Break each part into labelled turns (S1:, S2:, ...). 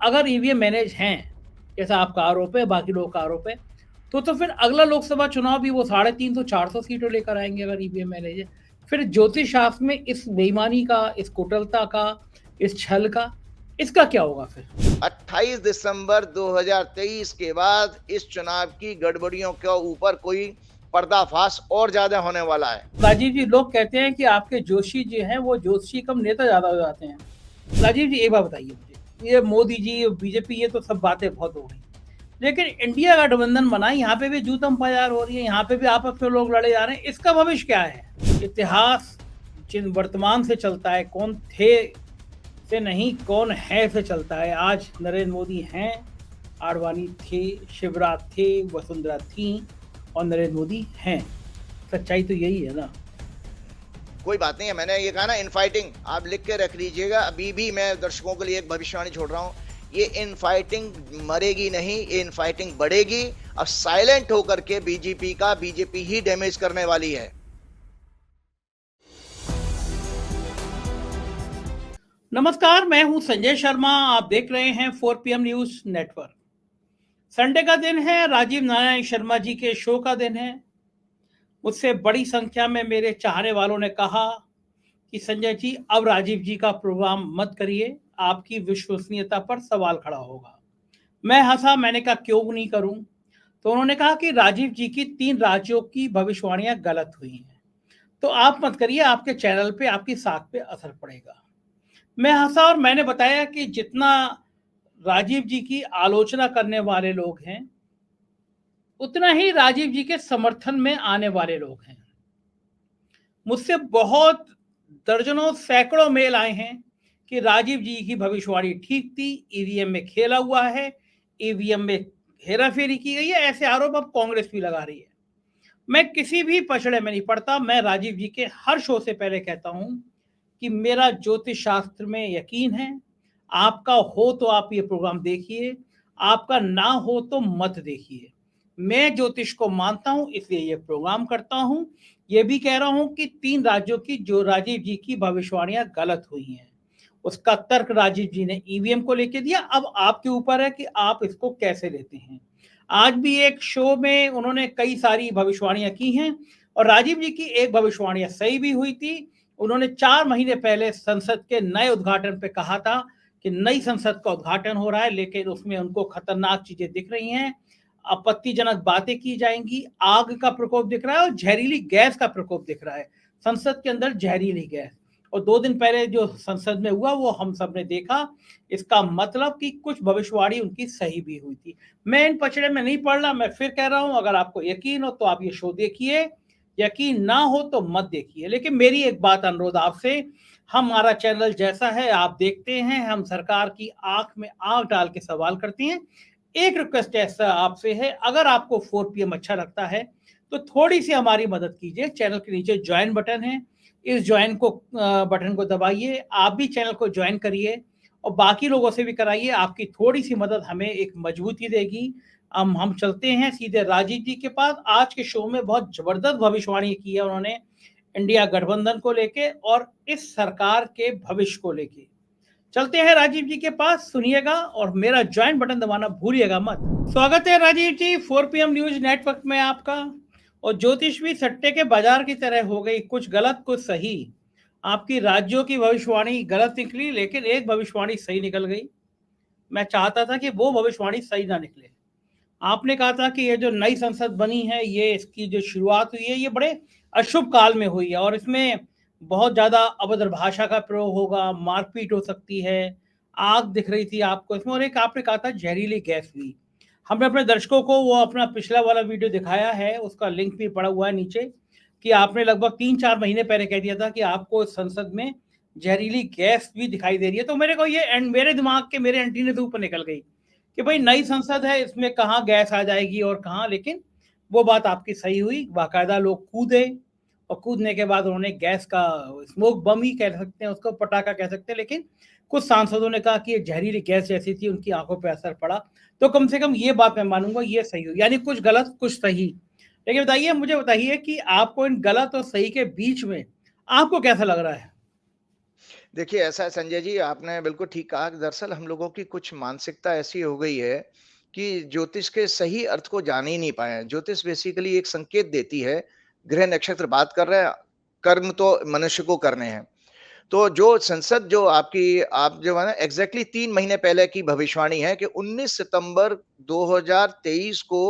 S1: अगर EVM manage हैं, जैसा आपका आरोप है, बाकी लोगों का आरोप है, तो फिर अगला लोकसभा चुनाव भी वो 350-400 सीटें लेकर आएंगे अगर ईवीएम मैनेज है। फिर ज्योतिष शास्त्र में इस बेईमानी का, इस कुटिलता का, इस छल का, इसका क्या होगा फिर?
S2: 28 दिसंबर 2023 के बाद इस चुनाव की गड़बड़ियों के ऊपर कोई पर्दाफाश और ज्यादा होने वाला है।
S1: राजीव जी, लोग कहते हैं कि आपके जोशी जी हैं वो ज्योतिषी कम नेता ज्यादा हो जाते हैं। राजीव जी, एक बात बताइए मुझे, ये मोदी जी, बीजेपी, ये तो सब बातें बहुत हो गई, लेकिन इंडिया गठबंधन बना, यहाँ पे भी जूतम बाजार हो रही है, यहाँ पे भी आपस में लोग लड़े जा रहे हैं, इसका भविष्य क्या है? इतिहास जिन वर्तमान से चलता है, कौन थे से नहीं, कौन है से चलता है। आज नरेंद्र मोदी हैं, आडवाणी थे, शिवराज थे, वसुंधरा थी, और नरेंद्र मोदी हैं। सच्चाई तो यही है ना।
S2: कोई बात नहीं है, मैंने ये कहा ना, इनफाइटिंग आप लिख के रख लीजिएगा। अभी भी मैं दर्शकों के लिए एक भविष्यवाणी छोड़ रहा हूँ, ये इनफाइटिंग मरेगी नहीं, ये इनफाइटिंग बढ़ेगी। अब साइलेंट होकर के बीजेपी ही डैमेज करने वाली है।
S1: नमस्कार, मैं हूं संजय शर्मा, आप देख रहे हैं 4 PM न्यूज नेटवर्क। संडे का दिन है, राजीव नारायण शर्मा जी के शो का दिन है। मुझसे बड़ी संख्या में मेरे चाहने वालों ने कहा कि संजय जी, अब राजीव जी का प्रोग्राम मत करिए, आपकी विश्वसनीयता पर सवाल खड़ा होगा। मैं हंसा, मैंने कहा क्यों नहीं करूं? तो उन्होंने कहा कि राजीव जी की 3 राज्यों की भविष्यवाणियां गलत हुई हैं, तो आप मत करिए, आपके चैनल पे, आपकी साख पे असर पड़ेगा। मैं हंसा और मैंने बताया कि जितना राजीव जी की आलोचना करने वाले लोग हैं, उतना ही राजीव जी के समर्थन में आने वाले लोग हैं। मुझसे बहुत दर्जनों सैकड़ों मेल आए हैं कि राजीव जी की भविष्यवाणी ठीक थी, ईवीएम में खेला हुआ है, ईवीएम में हेराफेरी की गई है, ऐसे आरोप अब कांग्रेस भी लगा रही है। मैं किसी भी पछड़े में नहीं पड़ता। मैं राजीव जी के हर शो से पहले कहता हूं कि मेरा ज्योतिष शास्त्र में यकीन है। आपका हो तो आप ये प्रोग्राम देखिए, आपका ना हो तो मत देखिए। मैं ज्योतिष को मानता हूं, इसलिए ये प्रोग्राम करता हूं। ये भी कह रहा हूं कि 3 राज्यों की जो राजीव जी की भविष्यवाणियां गलत हुई हैं, उसका तर्क राजीव जी ने ईवीएम को लेके दिया। अब आपके ऊपर है कि आप इसको कैसे लेते हैं। आज भी एक शो में उन्होंने कई सारी भविष्यवाणियां की हैं, और राजीव जी की एक भविष्यवाणियां सही भी हुई थी। उन्होंने 4 महीने पहले संसद के नए उद्घाटन पे कहा था कि नई संसद का उद्घाटन हो रहा है, लेकिन उसमें उनको खतरनाक चीजें दिख रही हैं, आपत्तिजनक बातें की जाएंगी, आग का प्रकोप दिख रहा है और जहरीली गैस का प्रकोप दिख रहा है। संसद के अंदर जहरीली गैस, और 2 दिन पहले जो संसद में हुआ वो हम सब ने देखा। इसका मतलब कि कुछ भविष्यवाणी उनकी सही भी हुई थी। मैं इन पचड़े में नहीं पड़ रहा। मैं फिर कह रहा हूं, अगर आपको यकीन हो तो आप ये शो देखिए, यकीन ना हो तो मत देखिए। लेकिन मेरी एक बात, अनुरोध आपसे, हमारा चैनल जैसा है आप देखते हैं, हम सरकार की आंख में आंख डाल के सवाल करते हैं। एक रिक्वेस्ट ऐसा आपसे है, अगर आपको 4 PM अच्छा लगता है तो थोड़ी सी हमारी मदद कीजिए। चैनल के नीचे ज्वाइन बटन है, इस ज्वाइन को बटन को दबाइए, आप भी चैनल को ज्वाइन करिए और बाकी लोगों से भी कराइए। आपकी थोड़ी सी मदद हमें एक मजबूती देगी। हम चलते हैं सीधे राजीव जी के पास। आज के शो में बहुत जबरदस्त भविष्यवाणी की है उन्होंने, इंडिया गठबंधन को लेके और इस सरकार के भविष्य को लेके। चलते हैं राजीव जी के पास, सुनिएगा और मेरा ज्वाइन बटन दबाना भूलिएगा मत। स्वागत है राजीव जी 4 PM न्यूज नेटवर्क में आपका। और ज्योतिष भी सट्टे के बाजार की तरह हो गई, कुछ गलत कुछ सही। आपकी राज्यों की भविष्यवाणी गलत निकली, लेकिन एक भविष्यवाणी सही निकल गई। मैं चाहता था कि वो भविष्यवाणी सही ना निकले। आपने कहा था कि ये जो नई संसद बनी है, ये इसकी जो शुरुआत हुई है, ये बड़े अशुभ काल में हुई है और इसमें बहुत ज्यादा अभद्र भाषा का प्रयोग होगा, मारपीट हो सकती है, आग दिख रही थी आपको इसमें, और एक आपने कहा था जहरीली गैस भी। हमने अपने दर्शकों को वो अपना पिछला वाला वीडियो दिखाया है, उसका लिंक भी पड़ा हुआ है नीचे, कि आपने लगभग 3-4 महीने पहले कह दिया था कि आपको संसद में जहरीली गैस भी दिखाई दे रही है। तो मेरे को ये मेरे दिमाग के मेरे एंटीने से ऊपर निकल गई कि भाई नई संसद है, इसमें कहाँ गैस आ जाएगी और कहाँ। लेकिन वो बात आपकी सही हुई, बाकायदा लोग कूदे, और कूदने के बाद उन्होंने गैस का, स्मोक बम ही कह सकते हैं उसको, पटाखा कह सकते हैं, लेकिन कुछ सांसदों ने कहा कि ये जहरीली गैस जैसी थी, उनकी आंखों पर असर पड़ा। तो कम से कम ये बात मैं मानूंगा, ये सही हुई, यानी कुछ गलत कुछ सही। लेकिन बताइए, मुझे बताइए कि आपको इन गलत और सही के बीच में आपको कैसा लग रहा है?
S2: देखिए ऐसा है संजय जी, आपने बिल्कुल ठीक कहा कि दरअसल हम लोगों की कुछ मानसिकता ऐसी हो गई है कि ज्योतिष के सही अर्थ को जान ही नहीं पाए हैं। ज्योतिष बेसिकली एक संकेत देती है, ग्रह नक्षत्र बात कर रहे हैं, कर्म तो मनुष्य को करने हैं। तो जो संसद जो आपकी आप जो है ना एग्जैक्टली 3 महीने पहले की भविष्यवाणी है कि 19 सितंबर 2023 को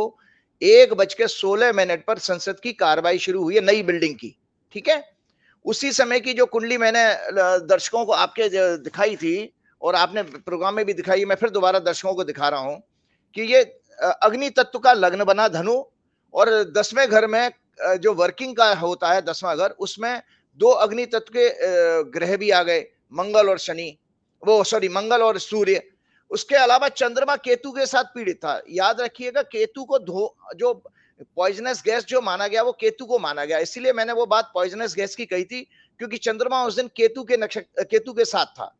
S2: 1:16 पर संसद की कार्रवाई शुरू हुई है नई बिल्डिंग की, ठीक है? उसी समय की जो कुंडली मैंने दर्शकों को आपके दिखाई थी और आपने प्रोग्राम में भी दिखाई, मैं फिर दोबारा दर्शकों को दिखा रहा हूं कि ये अग्नि तत्व का लग्न बना धनु और 10वें घर में जो वर्किंग का होता है 10वां घर, उसमें दो अग्नि तत्व के ग्रह भी आ गए, मंगल और शनि, वो सॉरी मंगल और सूर्य। उसके अलावा चंद्रमा केतु के साथ पीड़ित था। याद रखिएगा केतु को जो पॉइजनस गैस जो माना गया वो केतु को माना गया, इसीलिए मैंने वो बात पॉइजनस गैस की कही थी क्योंकि चंद्रमा उस दिन केतु के साथ था।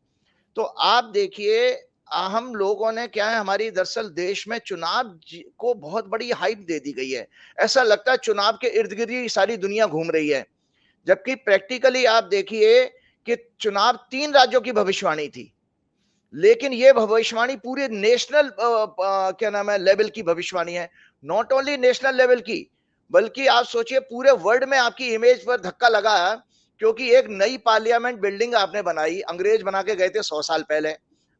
S2: तो आप देखिए हम लोगों ने क्या है, हमारी दरअसल देश में चुनाव को बहुत बड़ी हाइप दे दी गई है। ऐसा लगता है चुनाव के इर्द गिर्द ही सारी दुनिया घूम रही है, जबकि प्रैक्टिकली आप देखिए कि चुनाव 3 राज्यों की भविष्यवाणी थी, लेकिन ये भविष्यवाणी पूरे नेशनल क्या नाम है लेवल की भविष्यवाणी है। नॉट ओनली नेशनल लेवल की, बल्कि आप सोचिए पूरे वर्ल्ड में आपकी इमेज पर धक्का लगा है, क्योंकि एक नई पार्लियामेंट बिल्डिंग आपने बनाई, अंग्रेज बना के गए थे 100 साल पहले।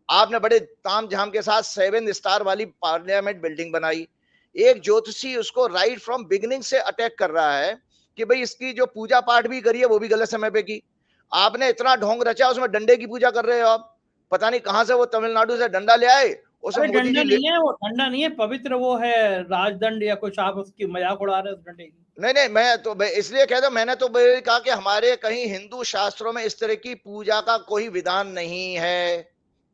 S2: आपने बड़े ताम झाम के साथ 7 स्टार वाली पार्लियामेंट बिल्डिंग बनाई। एक ज्योतिषी उसको राइट फ्रॉम बिगिनिंग से अटैक कर रहा है कि भाई इसकी जो पूजा पाठ भी करी है वो भी गलत समय पे की। आपने इतना ढोंग रचा, उसमें डंडे की पूजा कर रहे हो आप। पता नहीं कहां से वो तमिलनाडु से डंडा ले आए, उसे
S1: अरे
S2: मोदी
S1: डंडा
S2: जी ले।
S1: नहीं है, वो डंडा नहीं है, पवित्र वो है राजदंड या कुछ, आप उसकी मजाक उड़ा रहे हो उस डंडे की।
S2: नहीं नहीं, मैं इसलिए कहता हूं, मैंने तो कहा कि हमारे कहीं हिंदू शास्त्रों में इस तरह की पूजा का कोई विधान नहीं है,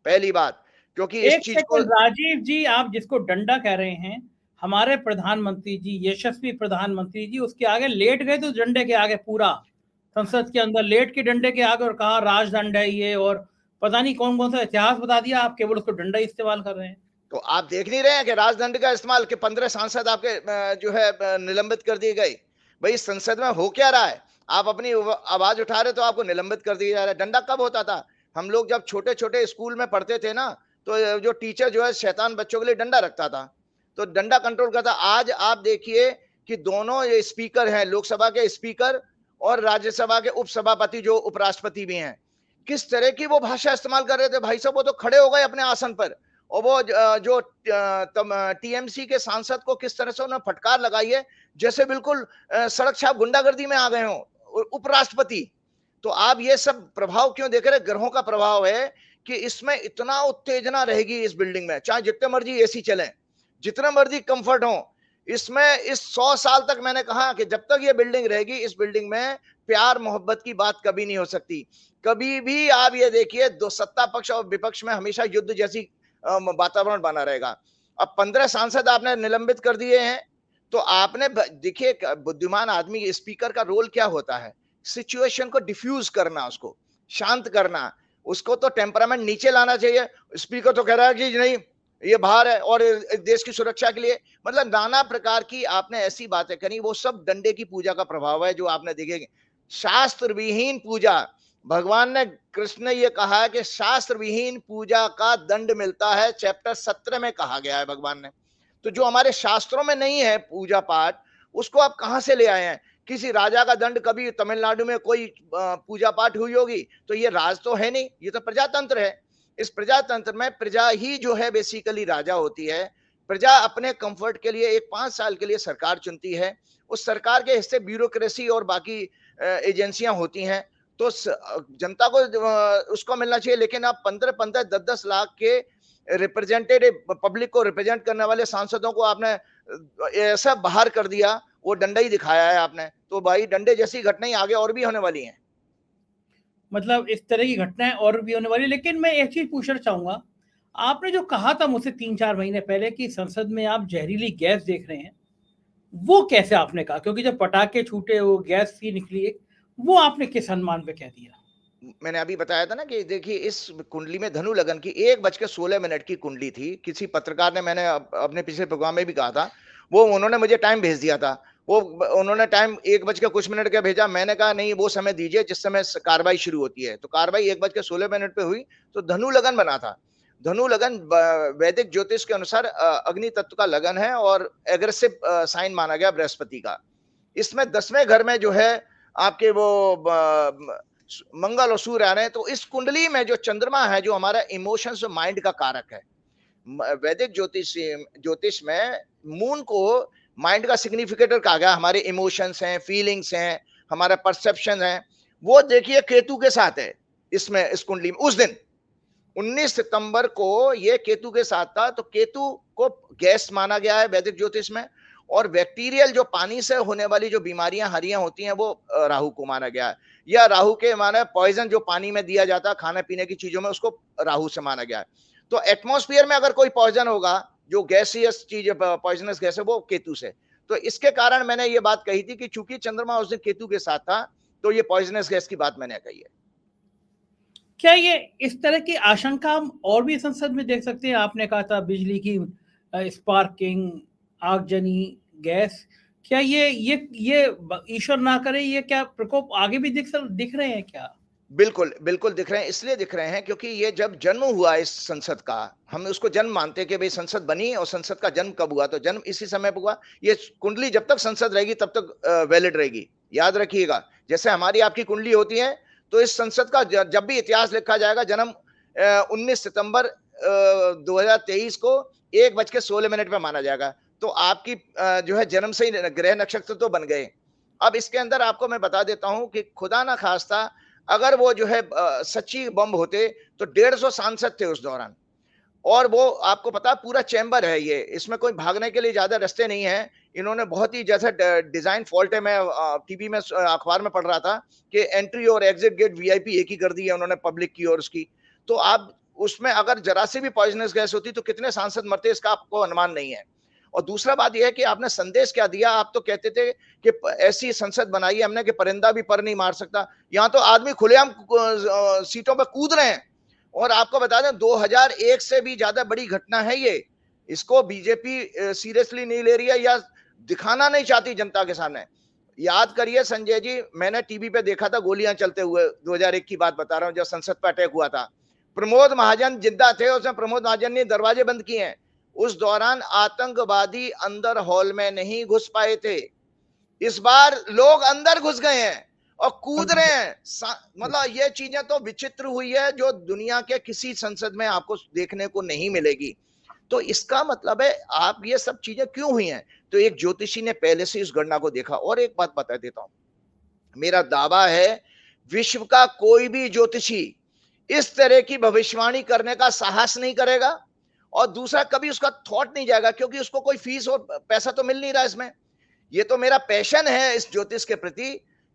S2: पहली बात, क्योंकि इस
S1: एक
S2: चीज को।
S1: सेकंड राजीव जी, आप जिसको डंडा कह रहे हैं, हमारे प्रधानमंत्री जी, यशस्वी प्रधानमंत्री जी, उसके आगे लेट गए तो डंडे के आगे पूरा संसद के अंदर लेट के डंडे के आगे और कहा राजदंड है ये, और पता नहीं कौन कौन सा इतिहास बता दिया, आप केवल उसको डंडा ही इस्तेमाल कर रहे हैं।
S2: तो आप देख नहीं रहे हैं कि राजदंड का इस्तेमाल के 15 सांसद आपके जो है निलंबित कर दिए गए। भाई संसद में हो क्या रहा है? आप अपनी आवाज उठा रहे तो आपको निलंबित कर दिया जा रहा है। डंडा कब होता था? हम लोग जब छोटे छोटे स्कूल में पढ़ते थे ना, तो जो टीचर जो है शैतान बच्चों के लिए डंडा रखता था, तो डंडा कंट्रोल करता। आज आप देखिए कि दोनों ये स्पीकर हैं, लोकसभा के स्पीकर और राज्यसभा के उपसभापति जो उपराष्ट्रपति भी हैं, किस तरह की वो भाषा इस्तेमाल कर रहे थे भाई साहब। वो तो खड़े हो गए अपने आसन पर, और वो जो टीएमसी के सांसद को किस तरह से उन्होंने फटकार लगाई है, जैसे बिल्कुल सड़क छाप गुंडागर्दी में आ गए हो उपराष्ट्रपति। तो आप ये सब प्रभाव क्यों देख रहे? ग्रहों का प्रभाव है कि इसमें इतना उत्तेजना रहेगी इस बिल्डिंग में, चाहे जितने मर्जी एसी चलें, जितने मर्जी कंफर्ट हो, इसमें इस 100 साल तक मैंने कहा कि जब तक ये बिल्डिंग रहेगी, इस बिल्डिंग में प्यार मोहब्बत की बात कभी नहीं हो सकती। कभी भी आप ये देखिए, दो सत्ता पक्ष और विपक्ष में हमेशा युद्ध जैसी वातावरण बना रहेगा। अब 15 सांसद आपने निलंबित कर दिए हैं, तो आपने देखिए बुद्धिमान आदमी स्पीकर का रोल क्या होता है? सिचुएशन को डिफ्यूज करना, उसको शांत करना, उसको तो टेम्परामेंट नीचे लाना चाहिए। स्पीकर तो कह रहा है कि नहीं ये बाहर है और देश की सुरक्षा के लिए, मतलब नाना प्रकार की आपने ऐसी बातें करी, वो सब डंडे की पूजा का प्रभाव है जो आपने देखेंगे। शास्त्र विहीन पूजा, भगवान ने कृष्ण ने ये कहा है कि शास्त्र विहीन पूजा का दंड मिलता है, चैप्टर 17 में कहा गया है भगवान ने। तो जो हमारे शास्त्रों में नहीं है पूजा पाठ, उसको आप कहां से ले आए हैं? किसी राजा का दंड कभी तमिलनाडु में कोई पूजा पाठ हुई होगी? तो ये राज तो है नहीं, ये तो प्रजातंत्र है। इस प्रजातंत्र में प्रजा ही जो है बेसिकली राजा होती है। प्रजा अपने कंफर्ट के लिए एक 5 साल के लिए सरकार चुनती है, उस सरकार के हिस्से ब्यूरोक्रेसी और बाकी एजेंसियां होती हैं। तो जनता को उसको मिलना चाहिए, लेकिन आप 15-15 10-10 लाख के रिप्रेजेंटेटिव पब्लिक को रिप्रेजेंट करने वाले सांसदों को आपने ऐसा बाहर कर दिया, वो डंडा ही दिखाया है आपने। तो भाई डंडे जैसी घटनाएं आगे और भी होने वाली हैं।
S1: मतलब इस तरह की घटनाएं और भी होने वाली। लेकिन मैं एक चीज पूछना चाहूंगा, आपने जो कहा था मुझसे 3-4 महीने पहले कि संसद में आप जहरीली गैस देख रहे हैं, वो कैसे आपने कहा? क्योंकि जब पटाखे छूटे वो गैस सी निकली एक, वो आपने किस अनुमान पे कह दिया?
S2: मैंने अभी बताया था ना कि देखिए इस कुंडली में धनु लगन की 1:16 की कुंडली थी। किसी पत्रकार ने, मैंने अपने पिछले प्रोग्राम में भी कहा था, वो उन्होंने मुझे टाइम भेज दिया था। वो उन्होंने टाइम 1 बज के कुछ मिनट का भेजा, मैंने कहा नहीं वो समय दीजिए जिस समय कार्रवाई शुरू होती है। तो कार्रवाई 1 बज के 16 मिनट पे हुई। तो धनु लगन बना था। धनु लगन वैदिक ज्योतिष के अनुसार अग्नि तत्व का लगन है और एग्रेसिव साइन माना गया बृहस्पति का। इसमें 10वें घर में जो है आपके वो मंगल और सूर्य आ रहे हैं। तो इस कुंडली में जो चंद्रमा है जो हमारा इमोशंस और माइंड का कारक है, वैदिक ज्योतिष में मून को माइंड का सिग्निफिकेटर कहा गया। हमारे इमोशंस हैं, फीलिंग्स हैं, हमारा परसेप्शन है, वो देखिए केतु के साथ है इसमें, इस कुंडली में। उस दिन 19 सितंबर को ये केतु के साथ था। तो केतु को गैस माना गया है वैदिक ज्योतिष में, और बैक्टीरियल जो पानी से होने वाली जो बीमारियां हरियां होती हैं वो राहु को माना गया है। या राहु के माना पॉइजन जो पानी में दिया जाता है खाने पीने की चीजों में, उसको राहु से माना गया है। तो एटमॉस्फेयर में अगर कोई पॉइजन होगा, जो गैसियस चीज पॉइजनस गैस है, वो केतु से। तो इसके कारण मैंने ये बात कही थी कि चूंकि चंद्रमा उस दिन केतु के साथ था, तो ये पॉइजनस गैस की बात मैंने कही है।
S1: क्या ये इस तरह की आशंका हम और भी संसद में देख सकते हैं? आपने कहा था बिजली की स्पार्किंग, आगजनी गैस, क्या ये ईश्वर ना करे, ये क्या प्रकोप आगे भी दिख रहे हैं क्या?
S2: बिल्कुल बिल्कुल दिख रहे हैं। इसलिए दिख रहे हैं क्योंकि ये जब जन्म हुआ इस संसद का, हम उसको जन्म मानते हैं कि भाई संसद बनी और संसद का जन्म कब हुआ, तो जन्म इसी समय पर हुआ। ये कुंडली जब तक संसद रहेगी तब तक वैलिड रहेगी, याद रखिएगा। जैसे हमारी आपकी कुंडली होती है, तो इस संसद का जब भी इतिहास लिखा जाएगा, जन्म 19 सितंबर 2023 को 1 बज के 16 मिनट पे माना जाएगा। तो आपकी जो है जन्म से ही ग्रह नक्षत्र तो बन गए। अब इसके अंदर आपको मैं बता देता हूं कि खुदा ना खास्ता अगर वो जो है सच्ची बम होते, तो 150 सांसद थे उस दौरान। और वो आपको पता पूरा चैम्बर है ये, इसमें कोई भागने के लिए ज्यादा रास्ते नहीं है। इन्होंने बहुत ही जैसा डिजाइन फॉल्ट है, मैं टीवी में अखबार में पढ़ रहा था कि एंट्री और एग्जिट गेट वीआईपी एक ही कर दी है उन्होंने पब्लिक की और उसकी। तो आप उसमें अगर जरा सी भी पॉइजनस गैस होती तो कितने सांसद मरते, इसका आपको अनुमान नहीं है। और दूसरा बात यह है कि आपने संदेश क्या दिया। आप तो कहते थे कि ऐसी संसद बनाई है हमने कि परिंदा भी पर नहीं मार सकता। यहाँ तो आदमी खुलेआम सीटों पर कूद रहे हैं। और आपको बता दें 2001 से भी ज्यादा बड़ी घटना है ये। इसको बीजेपी सीरियसली नहीं ले रही है या दिखाना नहीं चाहती जनता के सामने। याद करिए संजय जी, मैंने टीवी पे देखा था गोलियां चलते हुए, 2001 की बात बता रहा हूं, जब संसद पर अटैक हुआ था। प्रमोद महाजन जिंदा थे, उसमें प्रमोद महाजन ने दरवाजे बंद किए हैं। उस दौरान आतंकवादी अंदर हॉल में नहीं घुस पाए थे। इस बार लोग अंदर घुस गए हैं और कूद रहे हैं। मतलब ये चीजें तो विचित्र हुई है जो दुनिया के किसी संसद में आपको देखने को नहीं मिलेगी। तो इसका मतलब है आप ये सब चीजें क्यों हुई हैं, तो एक ज्योतिषी ने पहले से इस गणना को देखा। और एक बात बता देता हूं, मेरा दावा है विश्व का कोई भी ज्योतिषी इस तरह की भविष्यवाणी करने का साहस नहीं करेगा। और दूसरा, कभी उसका थॉट नहीं जाएगा, क्योंकि उसको कोई फीस और पैसा तो मिल नहीं रहा इसमें। ये तो मेरा पैशन है इस ज्योतिष के प्रति।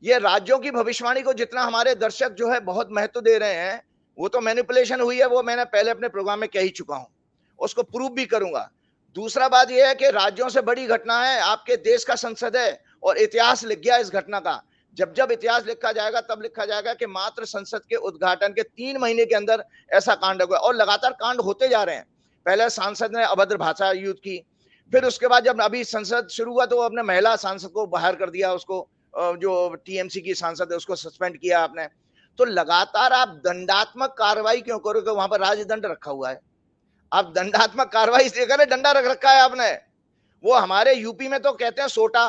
S2: ये राज्यों की भविष्यवाणी को जितना हमारे दर्शक जो है बहुत महत्व दे रहे हैं, वो तो मैनिपुलेशन हुई है, वो मैंने पहले अपने प्रोग्राम में कह ही चुका हूं, उसको प्रूव भी करूंगा। दूसरा बात यह है कि राज्यों से बड़ी घटना है, आपके देश का संसद है और इतिहास लिख गया इस घटना का। जब जब इतिहास लिखा जाएगा तब लिखा जाएगा कि मात्र संसद के उद्घाटन के 3 महीने के अंदर ऐसा कांड हुआ। और लगातार कांड होते जा रहे हैं। पहले सांसद ने अभद्र भाषा यूज की, फिर उसके बाद जब अभी संसद शुरू हुआ तो अपने महिला सांसद को बाहर कर दिया, उसको जो टीएमसी की सांसद है उसको सस्पेंड किया आपने। तो लगातार आप दंडात्मक कार्रवाई क्यों करोगे, वहां पर राजदंड रखा हुआ है। आप दंडात्मक कार्रवाई इसलिए करें, डंडा रख रखा है आपने। वो हमारे यूपी में तो कहते हैं सोटा।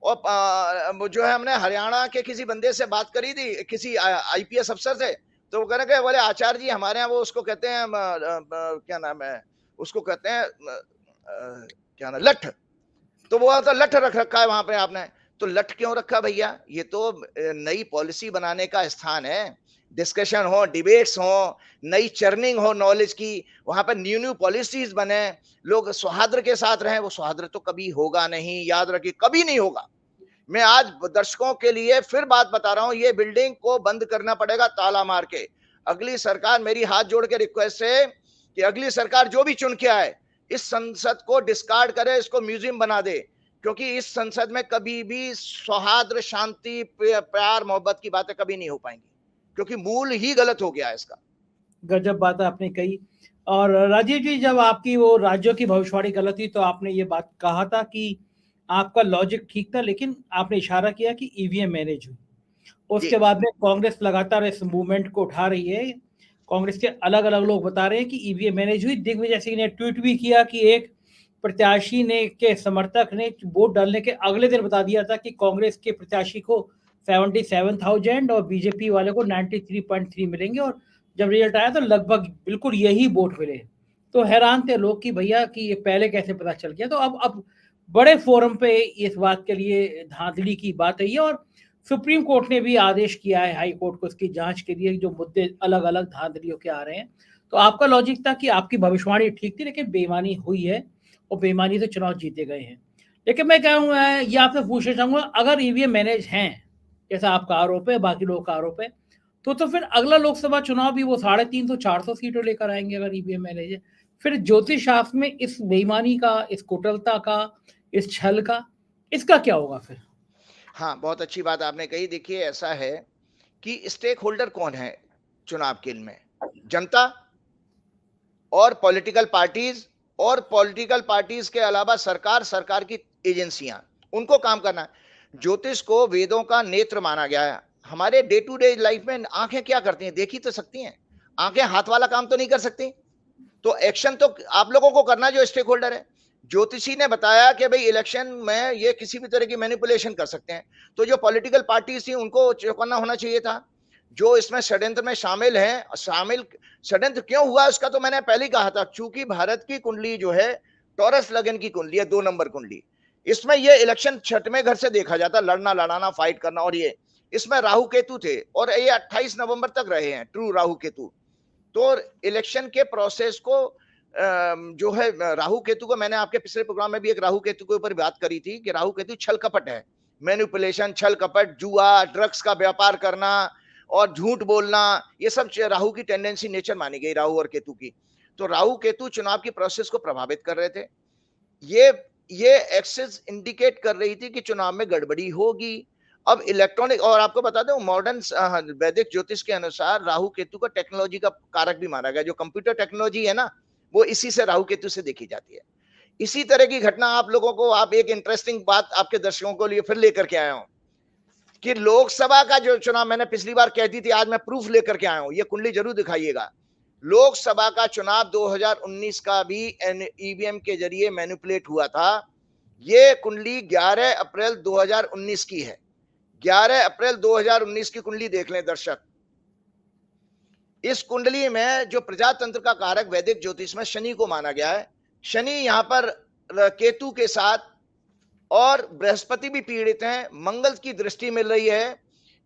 S2: और जो है हमने हरियाणा के किसी बंदे से बात करी थी, किसी आईपीएस अफसर से, तो वो कह रहे बोले आचार्य जी हमारे यहाँ वो उसको कहते हैं क्या नाम है, उसको कहते हैं क्या नाम, लठ। तो वो तो लठ रख रखा है वहां पे आपने। तो लठ क्यों रखा भैया, ये तो नई पॉलिसी बनाने का स्थान है। डिस्कशन हो, डिबेट्स हो, नई चर्निंग हो नॉलेज की, वहां पर न्यू पॉलिसीज बने, लोग सौहार्द के साथ रहें। वो सौहार्द तो कभी होगा नहीं, याद रखिए, कभी नहीं होगा। मैं आज दर्शकों के लिए फिर बात बता रहा हूं, ये बिल्डिंग को बंद करना पड़ेगा ताला मार के। अगली सरकार, मेरी हाथ जोड़ के रिक्वेस्ट है कि अगली सरकार जो भी चुन के आए, इस संसद को डिस्कार्ड करे, इसको म्यूजियम बना दे। क्योंकि इस संसद में कभी भी सौहार्द, शांति, प्यार, मोहब्बत की बातें कभी नहीं हो पाएंगी, क्योंकि मूल ही गलत हो गया है इसका।
S1: गजब बात आपने कही। और राजीव जी, जब आपकी वो राज्यों की भविष्यवाणी गलत थी तो आपने ये बात कहा था कि आपका लॉजिक ठीक था, लेकिन आपने इशारा किया कि ईवीएम मैनेज हुई। उसके
S2: जी
S1: बाद में कांग्रेस लगातार इस मूवमेंट को उठा रही है। कांग्रेस के अलग अलग लोग बता रहे हैं कि ईवीएम मैनेज हुई। दिग्विजय सिंह ने ट्वीट भी किया कि एक प्रत्याशी ने के समर्थक ने वोट डालने के अगले दिन बता दिया था कि कांग्रेस के प्रत्याशी को 77,000 और बीजेपी वाले को 93.3 मिलेंगे, और जब रिजल्ट आया तो लगभग बिल्कुल यही वोट मिले। तो हैरान थे लोग कि भैया कि ये पहले कैसे पता चल गया। तो अब बड़े फोरम पे इस बात के लिए धांधली की बात है, और सुप्रीम कोर्ट ने भी आदेश किया है हाई कोर्ट को इसकी जांच के लिए, जो मुद्दे अलग अलग धांधलियों के आ रहे हैं। तो आपका लॉजिक था कि आपकी भविष्यवाणी ठीक थी, लेकिन बेईमानी हुई है, और बेईमानी से चुनाव जीते गए हैं। लेकिन मैं कहूँगा, ये आपसे पूछना चाहूंगा, अगर ईवीएम मैनेज हैं जैसा आपका आरोप है, बाकी लोगों का आरोप है, तो फिर अगला लोकसभा चुनाव भी वो 350-400 सीटों लेकर आएंगे अगर ईवीएम मैनेज है। फिर ज्योतिष शास्त्र में इस बेईमानी का, इस कुटिलता का, इस छल का, इसका क्या होगा फिर?
S2: हाँ, बहुत अच्छी बात आपने कही। देखिए, ऐसा है कि स्टेक होल्डर कौन है चुनाव के में? जनता और पॉलिटिकल पार्टीज, और पॉलिटिकल पार्टीज के अलावा सरकार, सरकार की एजेंसियां, उनको काम करना है। ज्योतिष को वेदों का नेत्र माना गया है। हमारे डे टू डे लाइफ में आंखें क्या करती हैं? देख ही तो सकती हैं, आंखें हाथ वाला काम तो नहीं कर सकती। तो एक्शन तो आप लोगों को करना, जो स्टेक होल्डर है। ज्योतिषी ने बताया कि भाई इलेक्शन में ये किसी भी तरह की मैनिपुलेशन कर सकते हैं, तो जो पॉलिटिकल पार्टीज थी उनको चौकन्ना होना चाहिए था। जो इसमें षड्यंत्र में शामिल हैं, षड्यंत्र क्यों हुआ उसका तो मैंने पहले ही कहा था। चूंकि भारत की कुंडली जो है टॉरस लगन की कुंडली है, 2 नंबर कुंडली, इसमें ये इलेक्शन छठवें घर से देखा जाता, लड़ना लड़ाना, फाइट करना, और ये इसमें राहु केतु थे, और ये 28 नवंबर तक रहे हैं ट्रू राहु केतु। तो इलेक्शन के प्रोसेस को जो है, राहु केतु को मैंने आपके पिछले प्रोग्राम में भी एक राहु केतु के ऊपर बात करी थी कि राहु केतु छल कपट है, मैनिपुलेशन, छल कपट, जुआ, ड्रग्स का व्यापार करना और झूठ बोलना, ये सब राहु की टेंडेंसी, नेचर मानी गई राहु और केतु की। तो राहु केतु चुनाव की प्रोसेस को प्रभावित कर रहे थे। ये एक्सेस इंडिकेट कर रही थी कि चुनाव में गड़बड़ी होगी। अब इलेक्ट्रॉनिक, और आपको बता दें मॉडर्न वैदिक ज्योतिष के अनुसार राहु केतु का टेक्नोलॉजी का कारक भी माना गया। जो कंप्यूटर टेक्नोलॉजी है ना, वो इसी से राहु केतु से देखी जाती है। इसी तरह की घटना आप लोगों को, आप एक इंटरेस्टिंग बात आपके दर्शकों को लिए फिर लेकर के आया हूं कि लोकसभा का जो चुनाव, मैंने पिछली बार कह दी थी, आज मैं प्रूफ लेकर के आया हूं, ये कुंडली जरूर दिखाइएगा। लोकसभा का चुनाव 2019 का भी ईवीएम के जरिए मैनिपुलेट हुआ था। ये कुंडली 11 अप्रैल 2019 की है। 11 अप्रैल 2019 की कुंडली देख लें दर्शक। इस कुंडली में जो प्रजातंत्र का कारक वैदिक ज्योतिष में शनि को माना गया है, शनि यहां पर केतु के साथ, और बृहस्पति भी पीड़ित हैं, मंगल की दृष्टि मिल रही है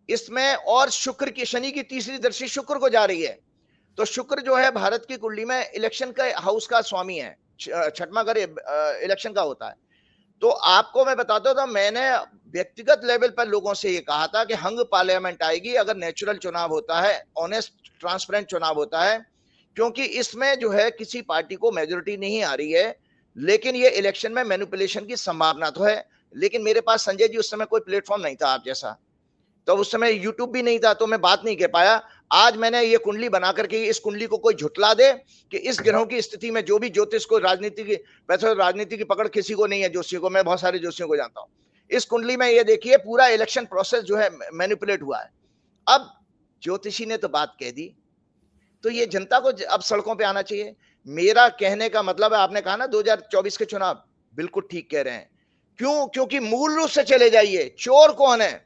S2: इसमें, और शुक्र की, शनि की तीसरी दृष्टि शुक्र को जा रही है। तो शुक्र जो है भारत की कुंडली में इलेक्शन का हाउस का स्वामी है, छठवां घर इलेक्शन का होता है। तो आपको मैं बताता हूं, तो मैंने व्यक्तिगत लेवल पर लोगों से ये कहा था कि हंग पार्लियामेंट आएगी अगर नेचुरल चुनाव होता है, ऑनेस्ट ट्रांसपेरेंट चुनाव होता है, क्योंकि इसमें जो है किसी पार्टी को मेजोरिटी नहीं आ रही है, लेकिन ये इलेक्शन में मैनिपुलेशन की संभावना तो है। लेकिन मेरे पास संजय जी उस समय कोई प्लेटफॉर्म नहीं था आप जैसा, तो उस समय यूट्यूब भी नहीं था, तो मैं बात नहीं कर पाया। आज मैंने ये कुंडली बना करके, इस कुंडली को कोई झुटला दे कि इस ग्रहों की स्थिति में जो भी ज्योतिष को, राजनीति की, वैसे राजनीति की पकड़ किसी को नहीं है, ज्योतिषियों को, मैं बहुत सारे ज्योतिषियों को जानता हूं। इस कुंडली में ये देखिए पूरा इलेक्शन प्रोसेस जो है मैनिपुलेट हुआ है। अब ज्योतिषी ने तो बात कह दी, तो ये जनता को अब सड़कों पे आना चाहिए। मेरा कहने का मतलब है, आपने कहा ना 2024 के चुनाव, बिल्कुल ठीक कह रहे हैं। क्यों? क्योंकि मूल रूप से चले जाइए, चोर कौन है,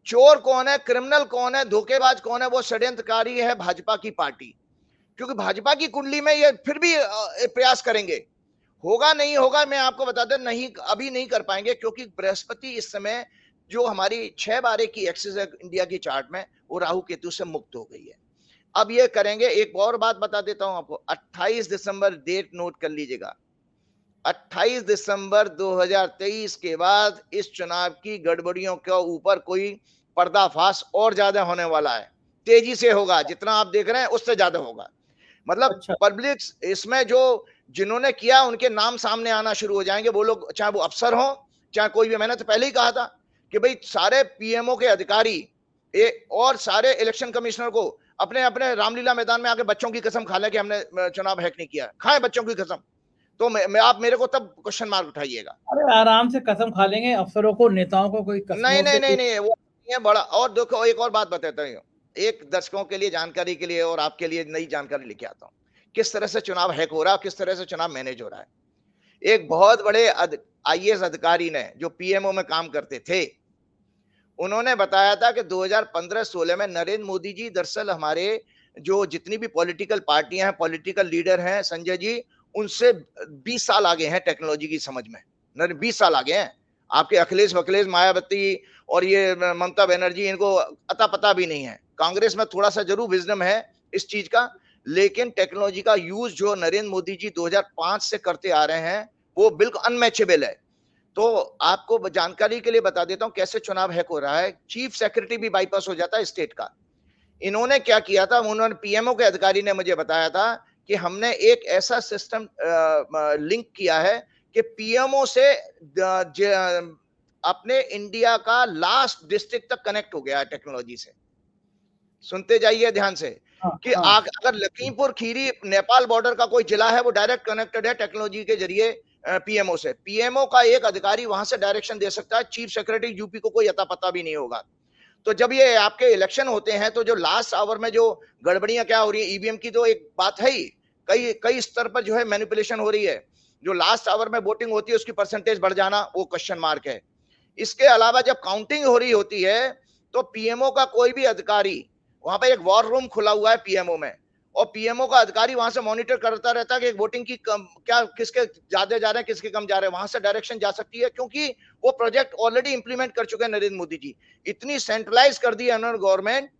S2: चोर कौन है, क्रिमिनल कौन है, धोखेबाज कौन है? वो षड्यंत्रकारी है भाजपा की पार्टी। क्योंकि भाजपा की कुंडली में ये फिर भी प्रयास करेंगे, होगा नहीं होगा मैं आपको बता दें, नहीं अभी नहीं कर पाएंगे, क्योंकि बृहस्पति इस समय जो हमारी 6 बारे की एक्सिस है इंडिया की चार्ट में, वो राहु केतु से मुक्त हो गई है। अब ये करेंगे। एक और बात बता देता हूं आपको, 28 दिसंबर डेट नोट कर लीजिएगा। 28 दिसंबर 2023 के बाद इस चुनाव की गड़बड़ियों के ऊपर कोई पर्दाफाश और ज्यादा होने वाला है, तेजी से होगा, जितना आप देख रहे हैं उससे ज्यादा होगा। मतलब
S1: अच्छा।
S2: पब्लिक इसमें जो जिन्होंने किया उनके नाम सामने आना शुरू हो जाएंगे, वो लोग चाहे वो अफसर हो चाहे कोई भी। मैंने तो पहले ही कहा था कि भाई सारे पीएमओ के अधिकारी और सारे इलेक्शन कमिश्नर को अपने अपने रामलीला मैदान में आके बच्चों की कसम खा ले कि हमने चुनाव हैक नहीं किया, खाए बच्चों की कसम। तो मैं आप मेरे को तब क्वेश्चन मार्क उठाइएगा।
S1: अरे आराम से कसम खा लेंगे, अफसरों को, नेताओं को कोई
S2: नहीं
S1: कसमों
S2: नहीं
S1: से
S2: नहीं
S1: कोई।
S2: नहीं, वो नहीं है बड़ा। और देखो एक और बात बताता हूँ, एक दर्शकों के लिए जानकारी के लिए और आपके लिए नई जानकारी लेके आता हूँ, किस तरह से चुनाव हैक हो रहा है, किस तरह से चुनाव मैनेज हो रहा है। एक बहुत बड़े आईएएस अधिकारी ने, जो पीएमओ में काम करते थे, उन्होंने बताया था कि 2015-16 में नरेंद्र मोदी जी दरअसल हमारे जो जितनी भी पॉलिटिकल पार्टियां हैं, पॉलिटिकल लीडर हैं संजय जी, उनसे 20 साल आगे हैं टेक्नोलॉजी की समझ में। 20 साल आगे हैं। आपके अखिलेश वखिलेश मायावती और ये ममता बनर्जी, इनको अता पता भी नहीं है। कांग्रेस में थोड़ा सा जरूर विजडम है इस चीज का, लेकिन टेक्नोलॉजी का यूज जो नरेंद्र मोदी जी 2005 से करते आ रहे हैं, वो बिल्कुल अनमैचेबल है। तो आपको जानकारी के लिए बता देता हूं कैसे चुनाव हैक हो रहा है। चीफ सेक्रेटरी भी बाईपास हो जाता है स्टेट का। इन्होंने क्या किया था, उन्होंने पीएमओ के अधिकारी ने मुझे बताया था कि हमने एक ऐसा सिस्टम लिंक किया है कि पीएमओ से अपने इंडिया का लास्ट डिस्ट्रिक्ट तक कनेक्ट हो गया है टेक्नोलॉजी से। सुनते जाइए ध्यान से
S1: हाँ
S2: कि
S1: हाँ।
S2: अगर लखीमपुर खीरी नेपाल बॉर्डर का कोई जिला है, वो डायरेक्ट कनेक्टेड है टेक्नोलॉजी के जरिए पीएमओ से। पीएमओ का एक अधिकारी वहां से डायरेक्शन दे सकता है, चीफ सेक्रेटरी यूपी को कोई अता पता भी नहीं होगा। तो जब ये आपके इलेक्शन होते हैं, तो जो लास्ट आवर में जो गड़बड़ियां क्या हो रही है, ईवीएम की तो एक बात है ही, कई कई स्तर पर जो है मैनिपुलेशन हो रही है। जो लास्ट आवर में वोटिंग होती है उसकी परसेंटेज बढ़ जाना, वो क्वेश्चन मार्क है। इसके अलावा जब काउंटिंग हो रही होती है, तो पीएमओ का कोई भी अधिकारी, वहां पर एक वॉर रूम खुला हुआ है पीएमओ में, और पीएमओ का अधिकारी वहां से मॉनिटर करता रहता है कि वोटिंग की क्या किसके ज्यादा जा रहे हैं, किसके कम जा रहे हैं। वहां से डायरेक्शन जा सकती है, क्योंकि वो प्रोजेक्ट ऑलरेडी इंप्लीमेंट कर चुके हैं नरेंद्र मोदी जी। इतनी सेंट्रलाइज कर दी है उन्होंने गवर्नमेंट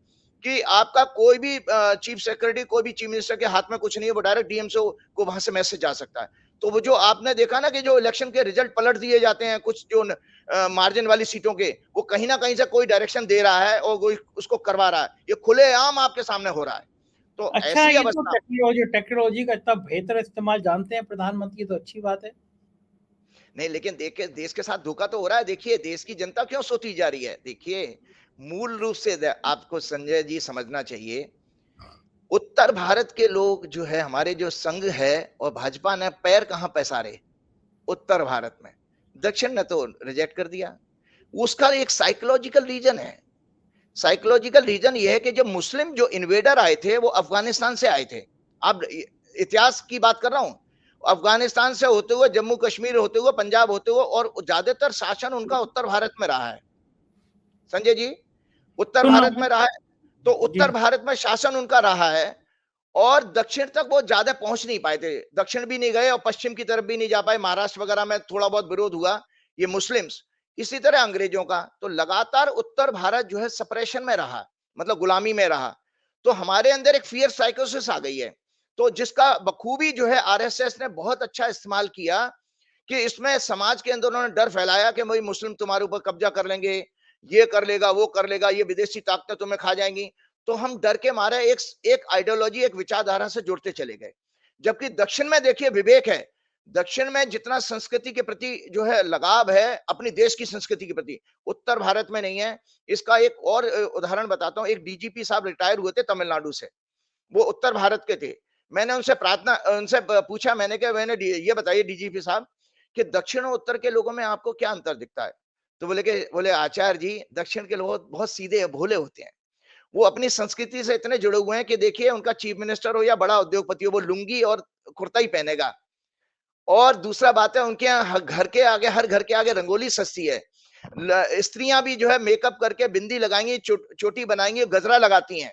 S2: कि आपका कोई भी चीफ सेक्रेटरी, कोई भी चीफ मिनिस्टर के हाथ में कुछ नहीं है, वो डायरेक्ट डीएमसीओ को वहां से मैसेज जा सकता है। तो वो जो आपने देखा ना कि जो इलेक्शन के रिजल्ट पलट दिए जाते हैं कुछ जो मार्जिन वाली सीटों के, वो कहीं ना कहीं से कोई डायरेक्शन दे रहा है और कोई उसको करवा रहा है। ये खुलेआम आपके सामने हो रहा है। तो
S1: अच्छा,
S2: ऐसी
S1: ये तो
S2: अवस्था।
S1: टेक्नोलॉजी का इतना बेहतर इस्तेमाल जानते हैं प्रधानमंत्री, तो अच्छी बात है।
S2: नहीं, लेकिन देखिए देश के साथ धोखा तो हो रहा है। देखिए देश की जनता क्यों सोती जा रही है। देखिए मूल रूप से आपको संजय जी समझना चाहिए, उत्तर भारत के लोग जो है, हमारे जो संघ है और भाजपा ने पैर कहां पसारे, उत्तर भारत में। दक्षिण ने तो रिजेक्ट कर दिया। उसका एक साइकोलॉजिकल रीजन है। साइकोलॉजिकल रीजन यह है कि जब मुस्लिम जो इन्वेडर आए थे, वो अफगानिस्तान से आए थे। अब इतिहास की बात कर रहा हूं, अफगानिस्तान से होते हुए, जम्मू कश्मीर होते हुए, पंजाब होते हुए, और ज्यादातर शासन उनका उत्तर भारत में रहा है संजय जी, उत्तर
S1: सुन रहा
S2: भारत
S1: हूँ।
S2: में रहा है। तो
S1: जी।
S2: उत्तर भारत में शासन उनका रहा है, और दक्षिण तक वो ज्यादा पहुंच नहीं पाए थे। दक्षिण भी नहीं गए और पश्चिम की तरफ भी नहीं जा पाए। महाराष्ट्र वगैरह में थोड़ा बहुत विरोध हुआ, ये मुस्लिम्स। इसी तरह अंग्रेजों का तो लगातार उत्तर भारत जो है सप्रेशन में रहा, मतलब गुलामी में रहा। तो हमारे अंदर एक फियर साइकोसिस आ गई है, तो जिसका बखूबी जो है आरएसएस ने बहुत अच्छा इस्तेमाल किया कि इसमें समाज के अंदर उन्होंने डर फैलाया कि भाई मुस्लिम तुम्हारे ऊपर कब्जा कर लेंगे, ये कर लेगा, वो कर लेगा, ये विदेशी ताकतें तुम्हें खा जाएंगी। तो हम डर के मारे एक एक आइडियोलॉजी, एक विचारधारा से जुड़ते चले गए। जबकि दक्षिण में देखिए विवेक है। दक्षिण में जितना संस्कृति के प्रति जो है लगाव है, अपनी देश की संस्कृति के प्रति, उत्तर भारत में नहीं है। इसका एक और उदाहरण बताता हूं। एक डीजीपी साहब रिटायर हुए थे तमिलनाडु से, वो उत्तर भारत के थे। मैंने उनसे पूछा, मैंने कहा मैंने ये बताइए डीजीपी साहब कि दक्षिण और उत्तर के लोगों में आपको क्या अंतर दिखता है। तो बोले आचार्य जी, दक्षिण के लोग बहुत सीधे भोले होते हैं। वो अपनी संस्कृति से इतने जुड़े हुए हैं कि देखिए उनका चीफ मिनिस्टर हो या बड़ा उद्योगपति हो, वो लुंगी और कुर्ता ही पहनेगा। और दूसरा बात है, उनके यहाँ घर के आगे, हर घर के आगे रंगोली सस्ती है। स्त्रियां भी जो है मेकअप करके बिंदी लगाएंगी, चोटी बनाएंगी, गजरा लगाती हैं।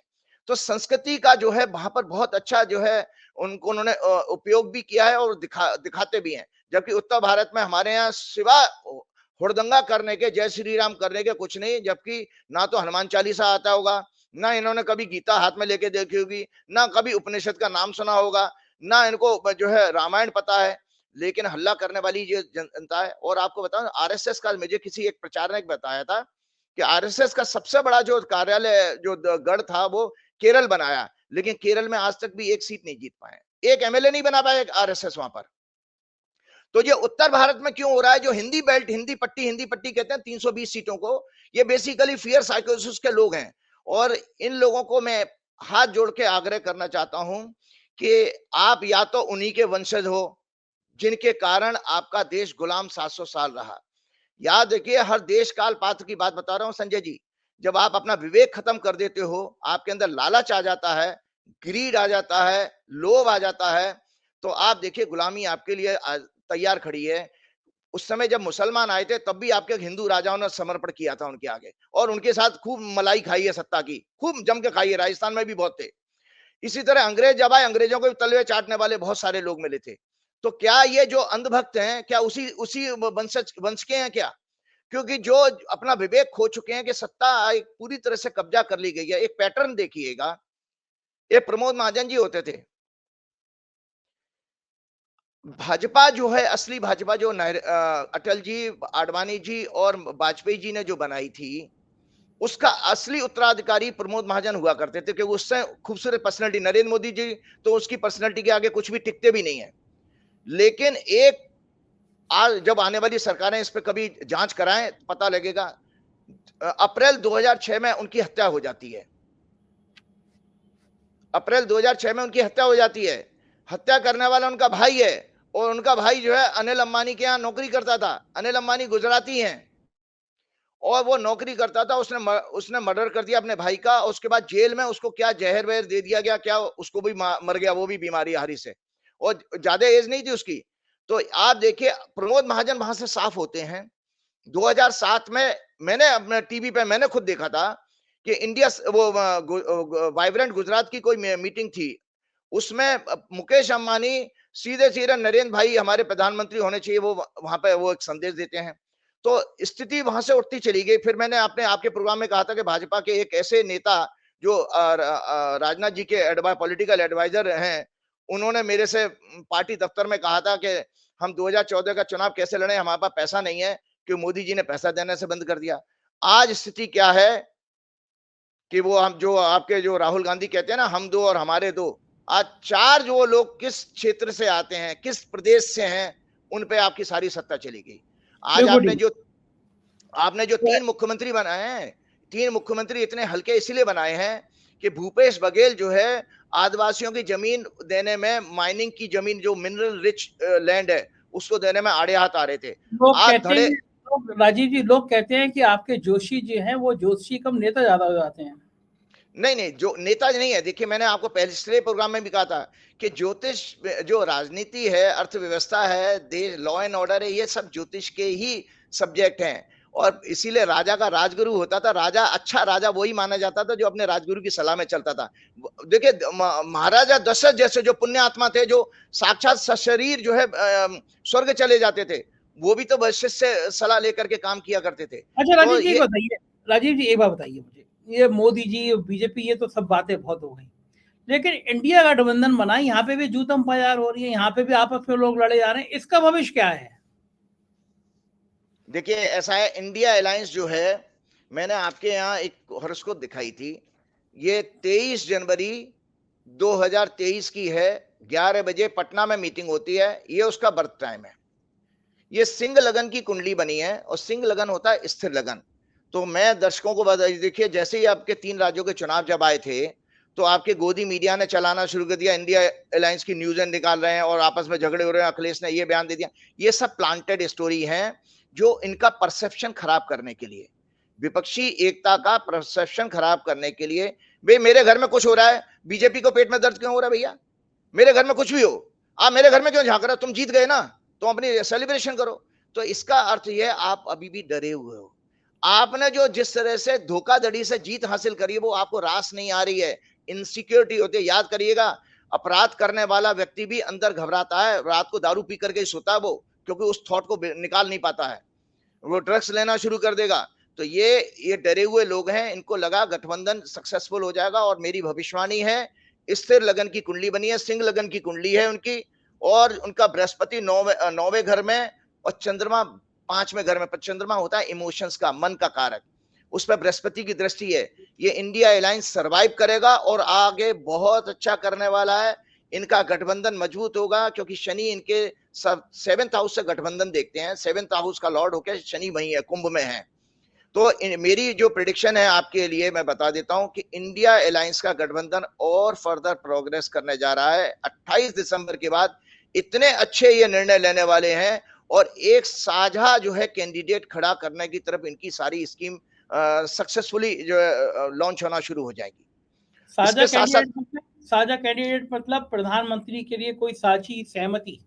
S2: तो संस्कृति का जो है वहां पर बहुत अच्छा जो है उनको उन्होंने उपयोग भी किया है और दिखाते भी हैं। जबकि उत्तर भारत में हमारे यहाँ सिवा हुड़दंगा करने के, जय श्री राम करने के कुछ नहीं। जबकि ना तो हनुमान चालीसा आता होगा, ना इन्होंने कभी गीता हाथ में लेके देखी होगी, ना कभी उपनिषद का नाम सुना होगा, ना इनको जो है रामायण पता है। लेकिन हल्ला करने वाली ये जनता है। और आपको बताऊं, आरएसएस का, मुझे किसी एक प्रचारक ने बताया था कि आरएसएस का सबसे बड़ा जो कार्यालय, जो गढ़ था, वो केरल बनाया, लेकिन केरल में आज तक भी एक सीट नहीं जीत पाए, एक एमएलए नहीं बना पाए आरएसएस वहां पर। तो ये उत्तर भारत में क्यों हो रहा है? जो हिंदी बेल्ट, हिंदी पट्टी कहते हैं 320 सीटों को, ये बेसिकली फियर साइकोसिस के लोग हैं। और इन लोगों को मैं हाथ जोड़ के आग्रह करना चाहता हूं कि आप या तो उन्हीं के वंशज हो जिनके कारण आपका देश गुलाम 700 साल रहा। याद रखिए, हर देश काल पात्र की बात बता रहा हूं संजय जी। जब आप अपना विवेक खत्म कर देते हो, आपके अंदर लालच आ जाता है, ग्रीड आ जाता है, लोभ आ जाता है, तो आप देखिए गुलामी आपके लिए तैयार खड़ी है। उस समय जब मुसलमान आए थे तब भी आपके हिंदू राजाओं ने समर्पण किया था उनके आगे, और उनके साथ खूब मलाई खाई है सत्ता की, खूब जम के खाई है। राजस्थान में भी बहुत थे। इसी तरह अंग्रेज जब आए, अंग्रेजों को भी तलवे चाटने वाले बहुत सारे लोग मिले थे। तो क्या ये जो अंधभक्त हैं, क्या उसी उसी वंश के हैं क्या? क्योंकि जो अपना विवेक खो चुके हैं कि सत्ता एक पूरी तरह से कब्जा कर ली गई है। एक पैटर्न देखिएगा, ये प्रमोद महाजन जी होते थे। भाजपा जो है, असली भाजपा जो अटल जी, आडवाणी जी और वाजपेयी जी ने जो बनाई थी, उसका असली उत्तराधिकारी प्रमोद महाजन हुआ करते थे। कि उससे खूबसूरत पर्सनैलिटी, नरेंद्र मोदी जी तो उसकी पर्सनैलिटी के आगे कुछ भी टिकते भी नहीं है। लेकिन एक आज जब आने वाली सरकारें इस पे कभी जांच कराएं, पता लगेगा। अप्रैल 2006 में उनकी हत्या हो जाती है। अप्रैल 2006 में उनकी हत्या हो जाती है। हत्या करने वाला उनका भाई है, और उनका भाई जो है अनिल अंबानी के यहाँ नौकरी करता था। अनिल अंबानी गुजराती हैं, और वो नौकरी करता था। उसने मर्डर कर दिया अपने भाई का। उसके बाद जेल में उसको क्या जहर वहर दे दिया गया, क्या उसको भी मर गया, वो भी बीमारी हारी से, और ज्यादा एज नहीं थी उसकी। तो आप देखिए, प्रमोद महाजन वहां से साफ होते हैं। 2007 में मैंने अपने टीवी पे मैंने खुद देखा था कि इंडिया वो वाइब्रेंट गुजरात की कोई मीटिंग थी। उसमें मुकेश अंबानी सीधे सीधे नरेंद्र भाई हमारे प्रधानमंत्री होने चाहिए, वो वहां पे वो एक संदेश देते हैं। तो स्थिति वहां से उठती चली गई। फिर मैंने आपके प्रोग्राम में कहा था कि भाजपा के एक ऐसे नेता जो राजनाथ जी के पॉलिटिकल एडवाइजर हैं, उन्होंने मेरे से पार्टी दफ्तर में कहा था कि हम 2014 का चुनाव कैसे लड़े, हमारे पास पैसा नहीं है, कि मोदी जी ने पैसा देने से बंद कर दिया। आज स्थिति क्या है कि वो हम जो आपके जो राहुल गांधी कहते हैं ना, हम दो और हमारे दो, आज चार जो लोग किस क्षेत्र से आते हैं, किस प्रदेश से हैं, उन पे आपकी सारी सत्ता चली गई। आज आपने जो 3 मुख्यमंत्री बनाए हैं, 3 मुख्यमंत्री इतने हल्के इसलिए बनाए हैं कि भूपेश बघेल जो है आदिवासियों की जमीन देने में, माइनिंग की जमीन जो मिनरल रिच लैंड है, उसको देने में आड़े हाथ आ रहे थे। आज धड़े
S1: राजीव जी, लोग कहते हैं कि आपके जोशी जी हैं वो जोशी कम नेता ज्यादा हो जाते हैं।
S2: नहीं, जो नेता नहीं है। देखिए, मैंने आपको पिछले प्रोग्राम में भी कहा था कि ज्योतिष, जो राजनीति है, अर्थव्यवस्था है, देश, लॉ एंड ऑर्डर है, ये सब ज्योतिष के ही सब्जेक्ट हैं। और इसीलिए राजा का राजगुरु होता था। राजा, अच्छा राजा वही माना जाता था जो अपने राजगुरु की सलाह में चलता था। देखिए, महाराजा दशरथ जैसे जो पुण्य आत्मा थे, जो साक्षात सशरीर जो है स्वर्ग चले जाते थे, वो भी तो वशिष्ठ से सलाह लेकर के काम किया करते थे।
S1: अच्छा राजीव जी बताइए, राजीव जी एक बात बताइए मुझे, ये मोदी जी, बीजेपी, ये तो सब बातें बहुत हो गई, लेकिन इंडिया गठबंधन बना, यहाँ पे भी जूतम पायार हो रही है, यहाँ पे भी आपस में लोग लड़े जा रहे हैं, इसका भविष्य क्या है?
S2: देखिए, ऐसा है, इंडिया अलायंस जो है, मैंने आपके यहाँ एक हॉरोस्कोप दिखाई थी। ये 23 जनवरी 2023 की है। 11 बजे पटना में मीटिंग होती है। ये उसका बर्थ टाइम है। ये सिंह लगन की कुंडली बनी है, और सिंह लगन होता है स्थिर लगन। तो मैं दर्शकों को बता, देखिए, जैसे ही आपके 3 राज्यों के चुनाव जब आए थे, तो आपके गोदी मीडिया ने चलाना शुरू कर दिया, इंडिया अलायंस की न्यूज निकाल रहे हैं और आपस में झगड़े हो रहे हैं, अखिलेश ने ये बयान दे दिया। ये सब प्लांटेड स्टोरी है, जो इनका परसेप्शन खराब करने के लिए, विपक्षी एकता का परसेप्शन खराब करने के लिए। भाई, मेरे घर में कुछ हो रहा है, बीजेपी को पेट में दर्द क्यों हो रहा है भैया? मेरे घर में कुछ भी हो, आप मेरे घर में क्यों झांक रहे हो? तुम जीत गए ना, तो अपनी सेलिब्रेशन करो। तो इसका अर्थ यह, आप अभी भी डरे हुए हो। आपने जो जिस तरह से धोखाधड़ी से जीत हासिल करी है, वो आपको रास नहीं आ रही है, इनसिक्योरिटी होती है। याद करिएगा, अपराध करने वाला व्यक्ति भी अंदर घबराता है, रात को दारू पी करके सोता है वो, क्योंकि उस थॉट को निकाल नहीं पाता है, वो ड्रग्स लेना शुरू कर देगा। तो ये डरे हुए लोग हैं, इनको लगा गठबंधन सक्सेसफुल हो जाएगा। और मेरी भविष्यवाणी है, स्थिर लगन की कुंडली बनी है, सिंह लगन की कुंडली है उनकी, और उनका बृहस्पति 9वें घर में, और चंद्रमा 5वें घर में। चंद्रमा होता है इमोशंस का, मन का कारक, उस पर बृहस्पति की दृष्टि है। ये इंडिया अलायंस सरवाइव करेगा और आगे बहुत अच्छा करने वाला है। इनका गठबंधन मजबूत होगा, क्योंकि शनि इनके 7th हाउस से गठबंधन देखते हैं। 7th हाउस का लॉर्ड होकर शनि वहीं है, कुंभ में है। तो मेरी जो प्रेडिक्शन है आपके लिए, मैं बता देता हूं कि इंडिया अलायंस का गठबंधन और फर्दर प्रोग्रेस करने जा रहा है। 28 दिसंबर के बाद इतने अच्छे ये निर्णय लेने वाले हैं और एक साझा जो है कैंडिडेट खड़ा करने की तरफ इनकी सारी स्कीम सक्सेसफुली जो है लॉन्च होना शुरू हो जाएगी।
S1: साझा
S2: इसके साथ साथ
S1: कैंडिडेट मतलब प्रधानमंत्री के लिए कोई साझी सहमति?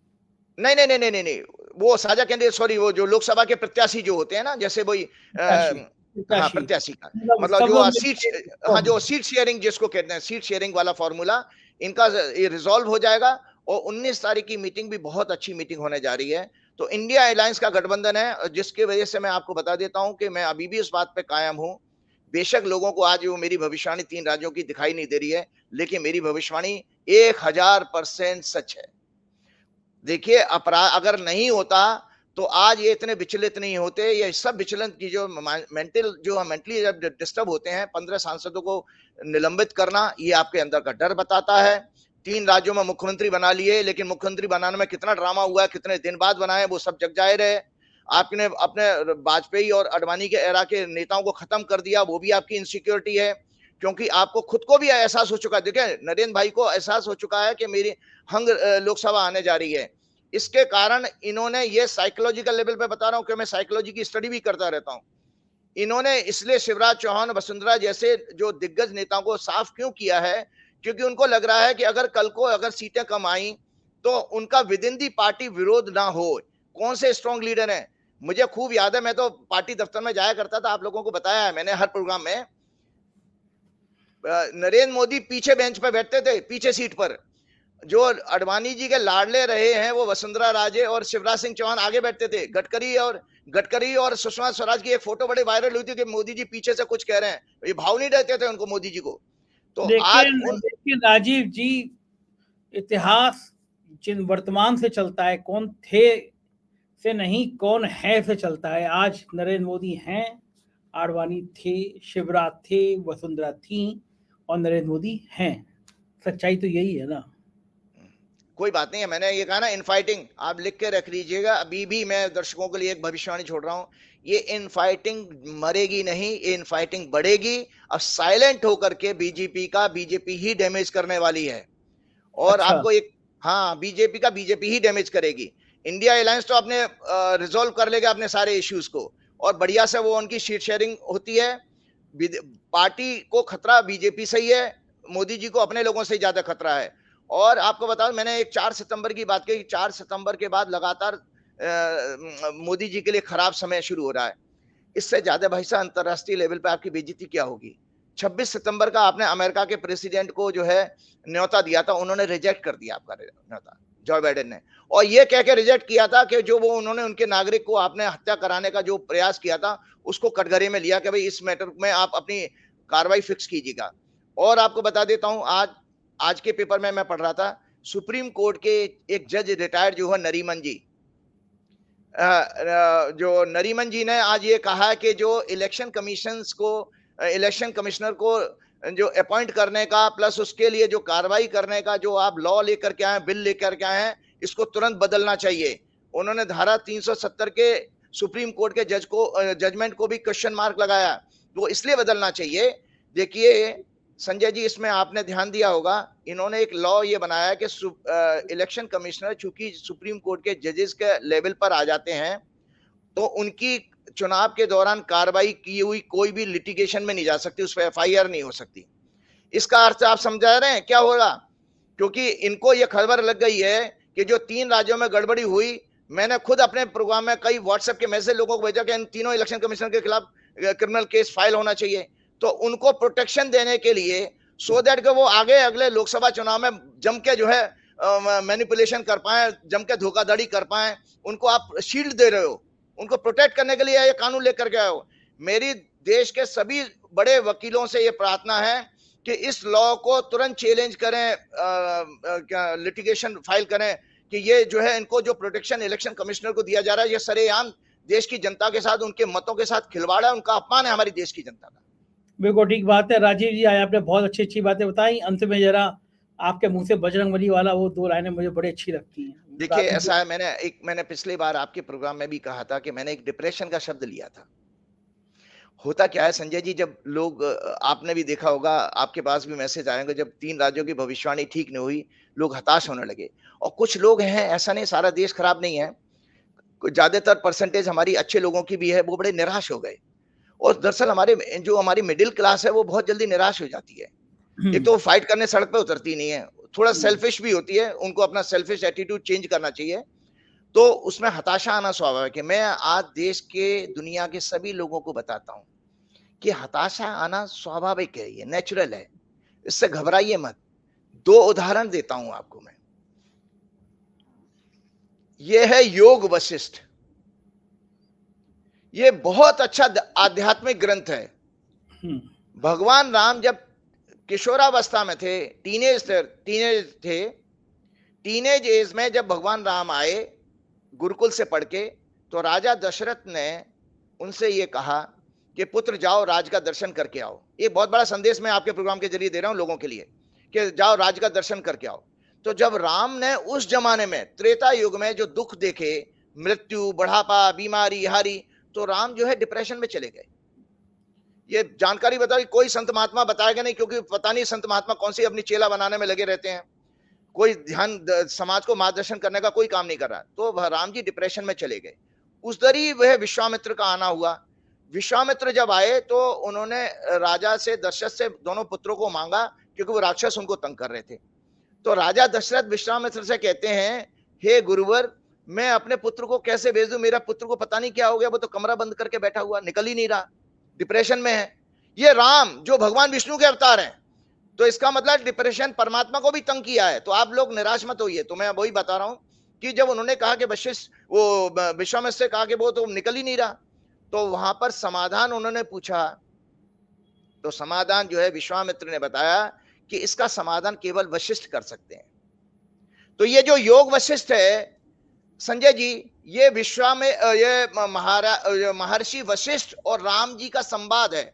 S2: नहीं, वो साझा कैंडिडेट, सॉरी, वो जो लोकसभा के प्रत्याशी जो होते हैं ना, जैसे वही हाँ, प्रत्याशी का मतलब जो हाँ, जो सीट शेयरिंग जिसको कहते हैं, सीट शेयरिंग वाला फॉर्मूला इनका ये रिजॉल्व हो जाएगा और 19 तारीख की मीटिंग भी बहुत अच्छी मीटिंग होने जा रही है। तो इंडिया अलायंस का गठबंधन है, जिसकी वजह से मैं आपको बता देता हूं कि मैं अभी भी इस बात पे कायम हूं। बेशक लोगों को आज वो मेरी भविष्यवाणी 3 राज्यों की दिखाई नहीं दे रही है, लेकिन मेरी भविष्यवाणी 1000% सच है। देखिए, अपराध अगर नहीं होता तो आज ये इतने विचलित नहीं होते। ये सब विचलन की जो मेंटली जब डिस्टर्ब होते हैं, 15 सांसदों को निलंबित करना, ये आपके अंदर का डर बताता है। 3 राज्यों में मुख्यमंत्री बना लिए, लेकिन मुख्यमंत्री बनाने में कितना ड्रामा हुआ है, कितने दिन बाद बनाए, वो सब जग जाहिर है। आपने अपने वाजपेयी और अडवाणी के एरा के नेताओं को खत्म कर दिया, वो भी आपकी इनसिक्योरिटी है, क्योंकि आपको खुद को भी एहसास हो चुका है। देखिए, नरेंद्र भाई को एहसास हो चुका है कि मेरी हंग लोकसभा आने जा रही है। इसके कारण इन्होंने ये साइकोलॉजिकल लेवल पे बता रहा हूं कि मैं साइकोलॉजी की स्टडी भी करता रहता हूं। इन्होंने इसलिए शिवराज चौहान, वसुंधरा जैसे जो दिग्गज नेताओं को साफ क्यों किया है, क्योंकि उनको लग रहा है कि अगर कल को अगर सीटें कम आई तो उनका विद इन दी पार्टी विरोध ना हो। कौन से स्ट्रॉन्ग लीडर हैं, मुझे खूब याद है, मैं तो पार्टी दफ्तर में जाया करता था, आप लोगों को बताया है मैंने हर प्रोग्राम में। नरेंद्र मोदी पीछे बेंच पर बैठते थे, पीछे सीट पर। जो अडवाणी जी के लाडले रहे हैं वो वसुंधरा राजे और शिवराज सिंह चौहान आगे बैठते थे। गडकरी और सुषमा स्वराज की एक फोटो बड़ी वायरल हुई थी कि मोदी जी पीछे से कुछ कह रहे हैं, ये भाव नहीं देते थे उनको, मोदी जी को। तो
S1: लेकिन राजीव जी, इतिहास जिन वर्तमान से चलता है, कौन थे से नहीं कौन है से चलता है। आज नरेंद्र मोदी हैं, आडवाणी थे, शिवराज थे, वसुंधरा थी और नरेंद्र मोदी हैं। सच्चाई तो यही है ना।
S2: कोई बात नहीं है, मैंने ये कहा ना, इनफाइटिंग आप लिख के रख लीजिएगा। अभी भी मैं दर्शकों के लिए एक भविष्यवाणी छोड़ रहा हूं, ये इनफाइटिंग मरेगी नहीं, ये इनफाइटिंग बढ़ेगी। अब साइलेंट होकर के बीजेपी ही डैमेज करने वाली है। और
S1: अच्छा।
S2: आपको एक, हाँ, बीजेपी ही डैमेज करेगी। इंडिया अलायंस तो अपने रिजोल्व कर लेगा अपने सारे इश्यूज को, और बढ़िया से वो उनकी सीट शेयरिंग होती है। पार्टी को खतरा बीजेपी से ही है, मोदी जी को अपने लोगों से ज्यादा खतरा है। और आपको बताऊं, मैंने एक 4 सितंबर की बात कही, 4 सितंबर के बाद लगातार मोदी जी के लिए खराब समय शुरू हो रहा है। इससे ज्यादा भाई साहब अंतरराष्ट्रीय लेवल पे आपकी बेइज्जती क्या होगी। 26 सितंबर का आपने अमेरिका के प्रेसिडेंट को जो है न्योता दिया था, उन्होंने रिजेक्ट कर दिया आपका न्योता, जो बाइडेन ने, और ये कह के रिजेक्ट किया था कि जो वो उन्होंने उनके नागरिक को आपने हत्या कराने का जो प्रयास किया था उसको कटघरे में लिया कि भाई इस मैटर में आप अपनी कार्रवाई फिक्स कीजिएगा। और आपको बता देता हूं, आज के पेपर में मैं पढ़ रहा था, सुप्रीम कोर्ट के एक जज रिटायर्ड जो है नरीमन जी, जो नरीमन जी ने आज ये कहा कि जो इलेक्शन कमिश्नर को जो अपॉइंट करने का प्लस उसके लिए जो कार्रवाई करने का जो आप लॉ लेकर के आए, बिल लेकर के आए हैं, इसको तुरंत बदलना चाहिए। उन्होंने धारा 370 के सुप्रीम कोर्ट के जजमेंट को भी क्वेश्चन मार्क लगाया, वो इसलिए बदलना चाहिए। देखिए संजय जी, इसमें आपने ध्यान दिया होगा, इन्होंने एक लॉ ये बनाया कि इलेक्शन कमिश्नर चूंकि सुप्रीम कोर्ट के जजेस के लेवल पर आ जाते हैं, तो उनकी चुनाव के दौरान कार्रवाई की हुई कोई भी लिटिगेशन में नहीं जा सकती, उस पर एफआईआर नहीं हो सकती। इसका अर्थ आप समझा रहे हैं क्या होगा, क्योंकि इनको ये खबर लग गई है कि जो 3 राज्यों में गड़बड़ी हुई, मैंने खुद अपने प्रोग्राम में कई व्हाट्सएप के मैसेज लोगों को भेजा कि इन तीनों इलेक्शन कमिश्नर के खिलाफ क्रिमिनल केस फाइल होना चाहिए। तो उनको प्रोटेक्शन देने के लिए, सो दैट कि वो आगे अगले लोकसभा चुनाव में जम के जो है मैनिपुलेशन कर पाए, जम के धोखाधड़ी कर पाए, उनको आप शील्ड दे रहे हो, उनको प्रोटेक्ट करने के लिए ये कानून लेकर के आए हो। मेरी देश के सभी बड़े वकीलों से ये प्रार्थना है कि इस लॉ को तुरंत चैलेंज करें, लिटिगेशन फाइल करें कि ये जो है इनको जो प्रोटेक्शन इलेक्शन कमिश्नर को दिया जा रहा है, ये सरेआम देश की जनता के साथ, उनके मतों के साथ खिलवाड़ है, उनका अपमान है हमारी देश की जनता का।
S1: बिल्कुल ठीक बात है राजीव जी, आज आपने बहुत अच्छी बातें बताई। अंत में जरा आपके मुंह से बजरंगबली वाला वो 2 लाइनें मुझे बड़ी अच्छी लगती हैं।
S2: देखिए ऐसा है, मैंने पिछली बार आपके प्रोग्राम में भी कहा था कि मैंने एक डिप्रेशन का शब्द लिया था, होता क्या है संजय जी, जब लोग आपने भी देखा होगा, आपके पास भी मैसेज आए होंगे, जब 3 राज्यों की भविष्यवाणी ठीक नहीं हुई, लोग हताश होने लगे। और कुछ लोग हैं, ऐसा नहीं सारा देश खराब नहीं है, कुछ ज़्यादातर परसेंटेज हमारी अच्छे लोगों की भी है, वो बड़े निराश हो गए। और दरअसल जो हमारी मिडिल क्लास है, वो बहुत जल्दी निराश हो जाती है। एक तो वो फाइट करने सड़क पे उतरती नहीं है, थोड़ा सेल्फिश भी होती है, उनको अपना सेल्फिश एटीट्यूड चेंज करना चाहिए। तो उसमें हताशा आना स्वाभाविक है। मैं आज देश के, दुनिया के सभी लोगों को बताता हूँ कि हताशा आना स्वाभाविक है, ये नेचुरल है, इससे घबराइए मत। 2 उदाहरण देता हूं आपको मैं। ये है योग वशिष्ठ। ये बहुत अच्छा आध्यात्मिक ग्रंथ है। भगवान राम जब किशोरावस्था में थे, टीनेज एज में जब भगवान राम आए गुरुकुल से पढ़ के, तो राजा दशरथ ने उनसे ये कहा कि पुत्र जाओ राज का दर्शन करके आओ। एक बहुत बड़ा संदेश मैं आपके प्रोग्राम के जरिए दे रहा हूं लोगों के लिए कि जाओ राज का दर्शन करके आओ। तो जब राम ने उस जमाने में, त्रेता युग में, जो दुख देखे, मृत्यु, बुढ़ापा, बीमारी, हारी, तो राम जो है डिप्रेशन में चले गए। ये जानकारी बताओ, कोई संत महात्मा बताएगा नहीं, क्योंकि पता नहीं संत महात्मा कौन सी अपनी चेला बनाने में लगे रहते हैं, कोई ध्यान समाज को मार्गदर्शन करने का कोई काम नहीं कर रहा। तो राम जी डिप्रेशन में चले गए। उस दरी वह विश्वामित्र का आना हुआ। विश्वामित्र जब आए तो उन्होंने राजा से, दशरथ से, दोनों पुत्रों को मांगा, क्योंकि वो राक्षस उनको तंग कर रहे थे। तो राजा दशरथ विश्वामित्र से कहते हैं, हे गुरुवर, मैं अपने पुत्र को कैसे भेज दूं, मेरा पुत्र को पता नहीं क्या हो गया, वो तो कमरा बंद करके बैठा हुआ, निकल ही नहीं रहा, डिप्रेशन में है। ये राम जो भगवान विष्णु के अवतार हैं, तो इसका मतलब डिप्रेशन परमात्मा को भी तंग किया है। तो आप लोग निराश मत होइए। तो मैं वही बता रहा हूं कि जब उन्होंने कहा कि वशिष्ठ, वो विश्वामित्र से कहा कि वो तो निकल ही नहीं रहा, तो वहां पर समाधान उन्होंने पूछा। तो समाधान जो है विश्वामित्र ने बताया कि इसका समाधान केवल वशिष्ठ कर सकते हैं। तो ये जो योग वशिष्ठ है संजय जी, ये महर्षि वशिष्ठ और राम जी का संवाद है।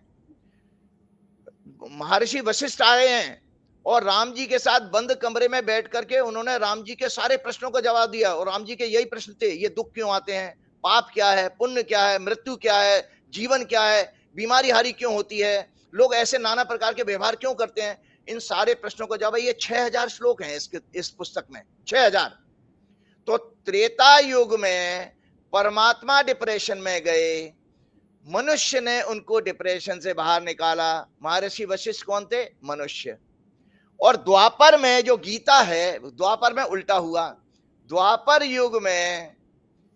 S2: महर्षि वशिष्ठ आए हैं और राम जी के साथ बंद कमरे में बैठ करके उन्होंने राम जी के सारे प्रश्नों का जवाब दिया। और राम जी के यही प्रश्न थे, ये दुख क्यों आते हैं, पाप क्या है, पुण्य क्या है, मृत्यु क्या है, जीवन क्या है, बीमारी हारी क्यों होती है, लोग ऐसे नाना प्रकार के व्यवहार क्यों करते हैं, इन सारे प्रश्नों का जवाब। ये 6000 श्लोक हैं इस पुस्तक में, 6000। तो त्रेता युग में परमात्मा डिप्रेशन में गए, मनुष्य ने उनको डिप्रेशन से बाहर निकाला। महर्षि वशिष्ठ कौन थे? मनुष्य। और द्वापर में जो गीता है, द्वापर में उल्टा हुआ। द्वापर युग में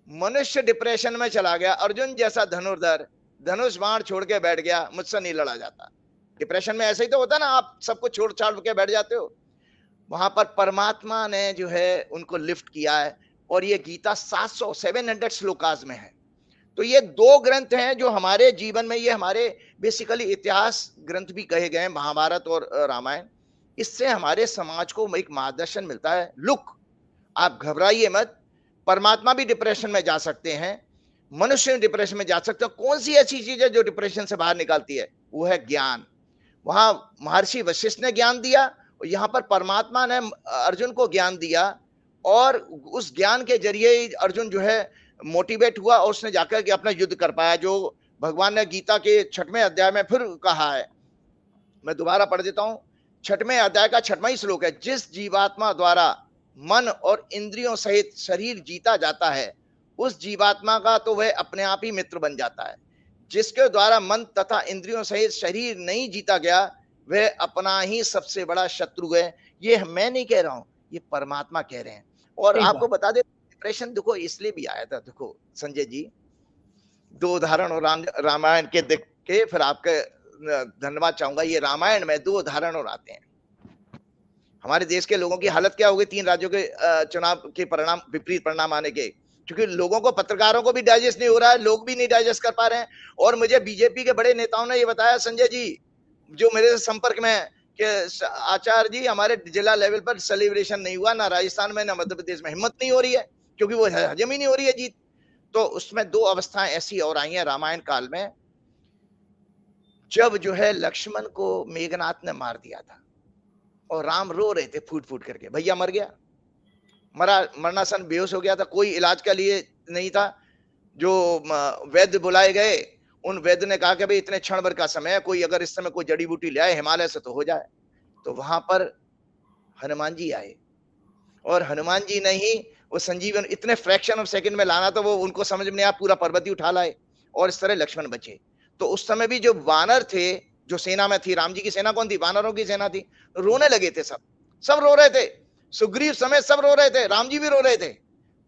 S2: मनुष्य डिप्रेशन में चला गया, अर्जुन जैसा धनुर्धर धनुष बाण छोड़ के बैठ गया, मुझसे नहीं लड़ा जाता। डिप्रेशन में ऐसे ही तो होता ना, आप सबको छोड़ छाड़ के बैठ जाते हो। वहां पर परमात्मा ने जो है उनको लिफ्ट किया है। और ये गीता 700 श्लोकाज में है। तो ये 2 ग्रंथ हैं जो हमारे जीवन में, ये हमारे बेसिकली इतिहास ग्रंथ भी कहे गए हैं, महाभारत और रामायण। इससे हमारे समाज को एक मार्गदर्शन मिलता है। लुक, आप घबराइए मत, परमात्मा भी डिप्रेशन में जा सकते हैं, मनुष्य डिप्रेशन में जा सकते हैं। कौन सी ऐसी चीज है जो डिप्रेशन से बाहर निकालती है? वो है ज्ञान। वहां महर्षि वशिष्ठ ने ज्ञान दिया, और यहाँ पर परमात्मा ने अर्जुन को ज्ञान दिया, और उस ज्ञान के जरिए अर्जुन जो है मोटिवेट हुआ, और उसने जाकर के अपना युद्ध कर पाया, जो भगवान ने गीता के 6वें अध्याय में फिर कहा है। मैं दोबारा पढ़ देता हूं, 6वें अध्याय का 6वां ही श्लोक है। जिस जीवात्मा द्वारा मन और इंद्रियों सहित शरीर जीता जाता है, उस जीवात्मा का तो वह अपने आप ही मित्र बन जाता है। जिसके द्वारा मन तथा इंद्रियों सहित शरीर नहीं जीता गया, वह अपना ही सबसे बड़ा शत्रु है। ये मैं नहीं कह रहा हूं, ये परमात्मा कह रहे हैं। और आपको बता दे, डिप्रेशन देखो इसलिए भी आया था। देखो संजय जी, 2 उदाहरण और रामायण के देख के फिर आपके धन्यवाद चाहूंगा। ये रामायण में 2 उदाहरण और आते हैं। हमारे देश के लोगों की हालत क्या हो गई 3 राज्यों के चुनाव के परिणाम, विपरीत परिणाम आने के, क्योंकि लोगों को, पत्रकारों को भी डाइजेस्ट नहीं हो रहा है, लोग भी नहीं डाइजेस्ट कर पा रहे हैं। और मुझे बीजेपी के बड़े नेताओं ने ये बताया संजय जी, जो मेरे संपर्क में है, कि आचार्य जी हमारे जिला लेवल पर सेलिब्रेशन नहीं हुआ, ना राजस्थान में ना मध्य प्रदेश में। हिम्मत नहीं हो रही है, क्योंकि वो हजम ही नहीं हो रही है जीत। तो उसमें 2 अवस्थाएं ऐसी और आई हैं रामायण काल में, जब जो है लक्ष्मण को मेघनाथ ने मार दिया था, और राम रो रहे थे फूट फूट करके, भैया मर गया, मरनासन बेहोश हो गया था, कोई इलाज के लिए नहीं था। जो वैद्य बुलाए गए, उन वैद्य ने कहा कि भाई इतने क्षण भर का समय है, कोई अगर इस समय कोई जड़ी बूटी ले आए हिमालय से तो हो जाए। तो वहां पर हनुमान जी आए, और हनुमान जी ने ही वो संजीवन इतने फ्रैक्शन ऑफ सेकंड में लाना, तो वो उनको समझ में नहीं आया, पूरा पर्वत ही उठा लाए, और इस तरह लक्ष्मण बचे। तो उस समय भी जो वानर थे, जो सेना में थी, राम जी की सेना कौन थी? वानरों की सेना थी। रोने लगे थे, सब रो रहे थे, सुग्रीव समेत सब रो रहे थे, राम जी भी रो रहे थे।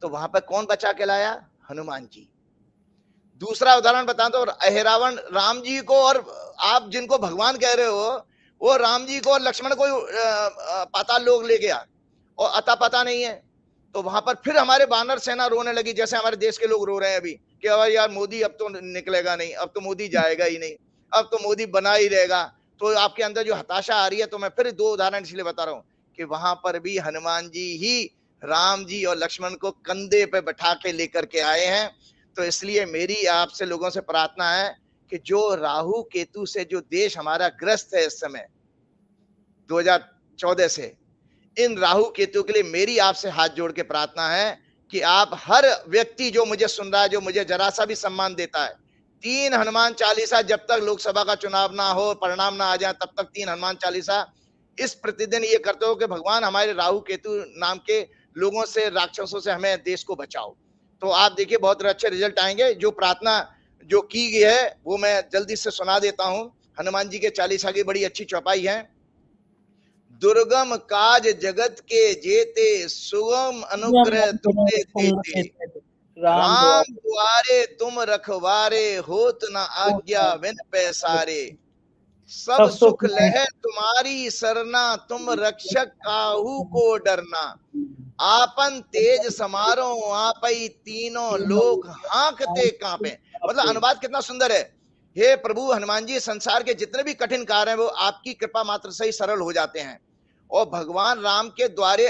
S2: तो वहां पर कौन बचा के लाया? हनुमान जी। दूसरा उदाहरण बताता हूं, अहिरावण राम जी को, और आप जिनको भगवान कह रहे हो, वो राम जी को और लक्ष्मण को पाताल लोक ले गया, और अता पता नहीं है। तो वहां पर फिर हमारे वानर सेना रोने लगी, जैसे हमारे देश के लोग रो रहे हैं अभी कि यार मोदी अब तो निकलेगा नहीं, अब तो मोदी जाएगा ही नहीं, अब तो मोदी बना ही रहेगा। तो आपके अंदर जो हताशा आ रही है, तो मैं फिर दो उदाहरण इसलिए बता रहा हूं कि वहां पर भी हनुमान जी ही राम जी और लक्ष्मण को कंधे पे बैठा के लेकर के आए हैं। तो इसलिए मेरी आपसे लोगों से प्रार्थना है कि जो राहु केतु से जो देश हमारा ग्रस्त है इस समय 2014 से, इन राहु केतु के लिए मेरी आपसे हाथ जोड़ के प्रार्थना है कि आप हर व्यक्ति जो मुझे सुन रहा है, जो मुझे जरा सा भी सम्मान देता है, 3 हनुमान चालीसा, जब तक लोकसभा का चुनाव ना हो, परिणाम ना आ जाए, तब तक 3 हनुमान चालीसा इस प्रतिदिन ये करते हो कि भगवान हमारे राहु केतु नाम के लोगों से, राक्षसों से हमें देश को बचाओ। तो आप देखिए बहुत अच्छे रिजल्ट आएंगे। जो प्रार्थना जो की गई है वो मैं जल्दी से सुना देता हूं। हनुमान जी के चालीसा की बड़ी अच्छी चौपाई है। दुर्गम काज जगत के जेते, सुगम अनुग्रह तुम्हें देते, राम द्वारे तुम रखवारे, होत न आज्ञा विन पैसारे, सब सुख लह तुम्हारी सरना, तुम रक्षक काहू को डरना, आपन तेज समारो आपई, तीनों लोग हाँकते कांपे। मतलब अनुवाद कितना सुंदर है। हे प्रभु हनुमान जी, संसार के जितने भी कठिन कार्य हैं वो आपकी कृपा मात्र से ही सरल हो जाते हैं, और भगवान राम के द्वारे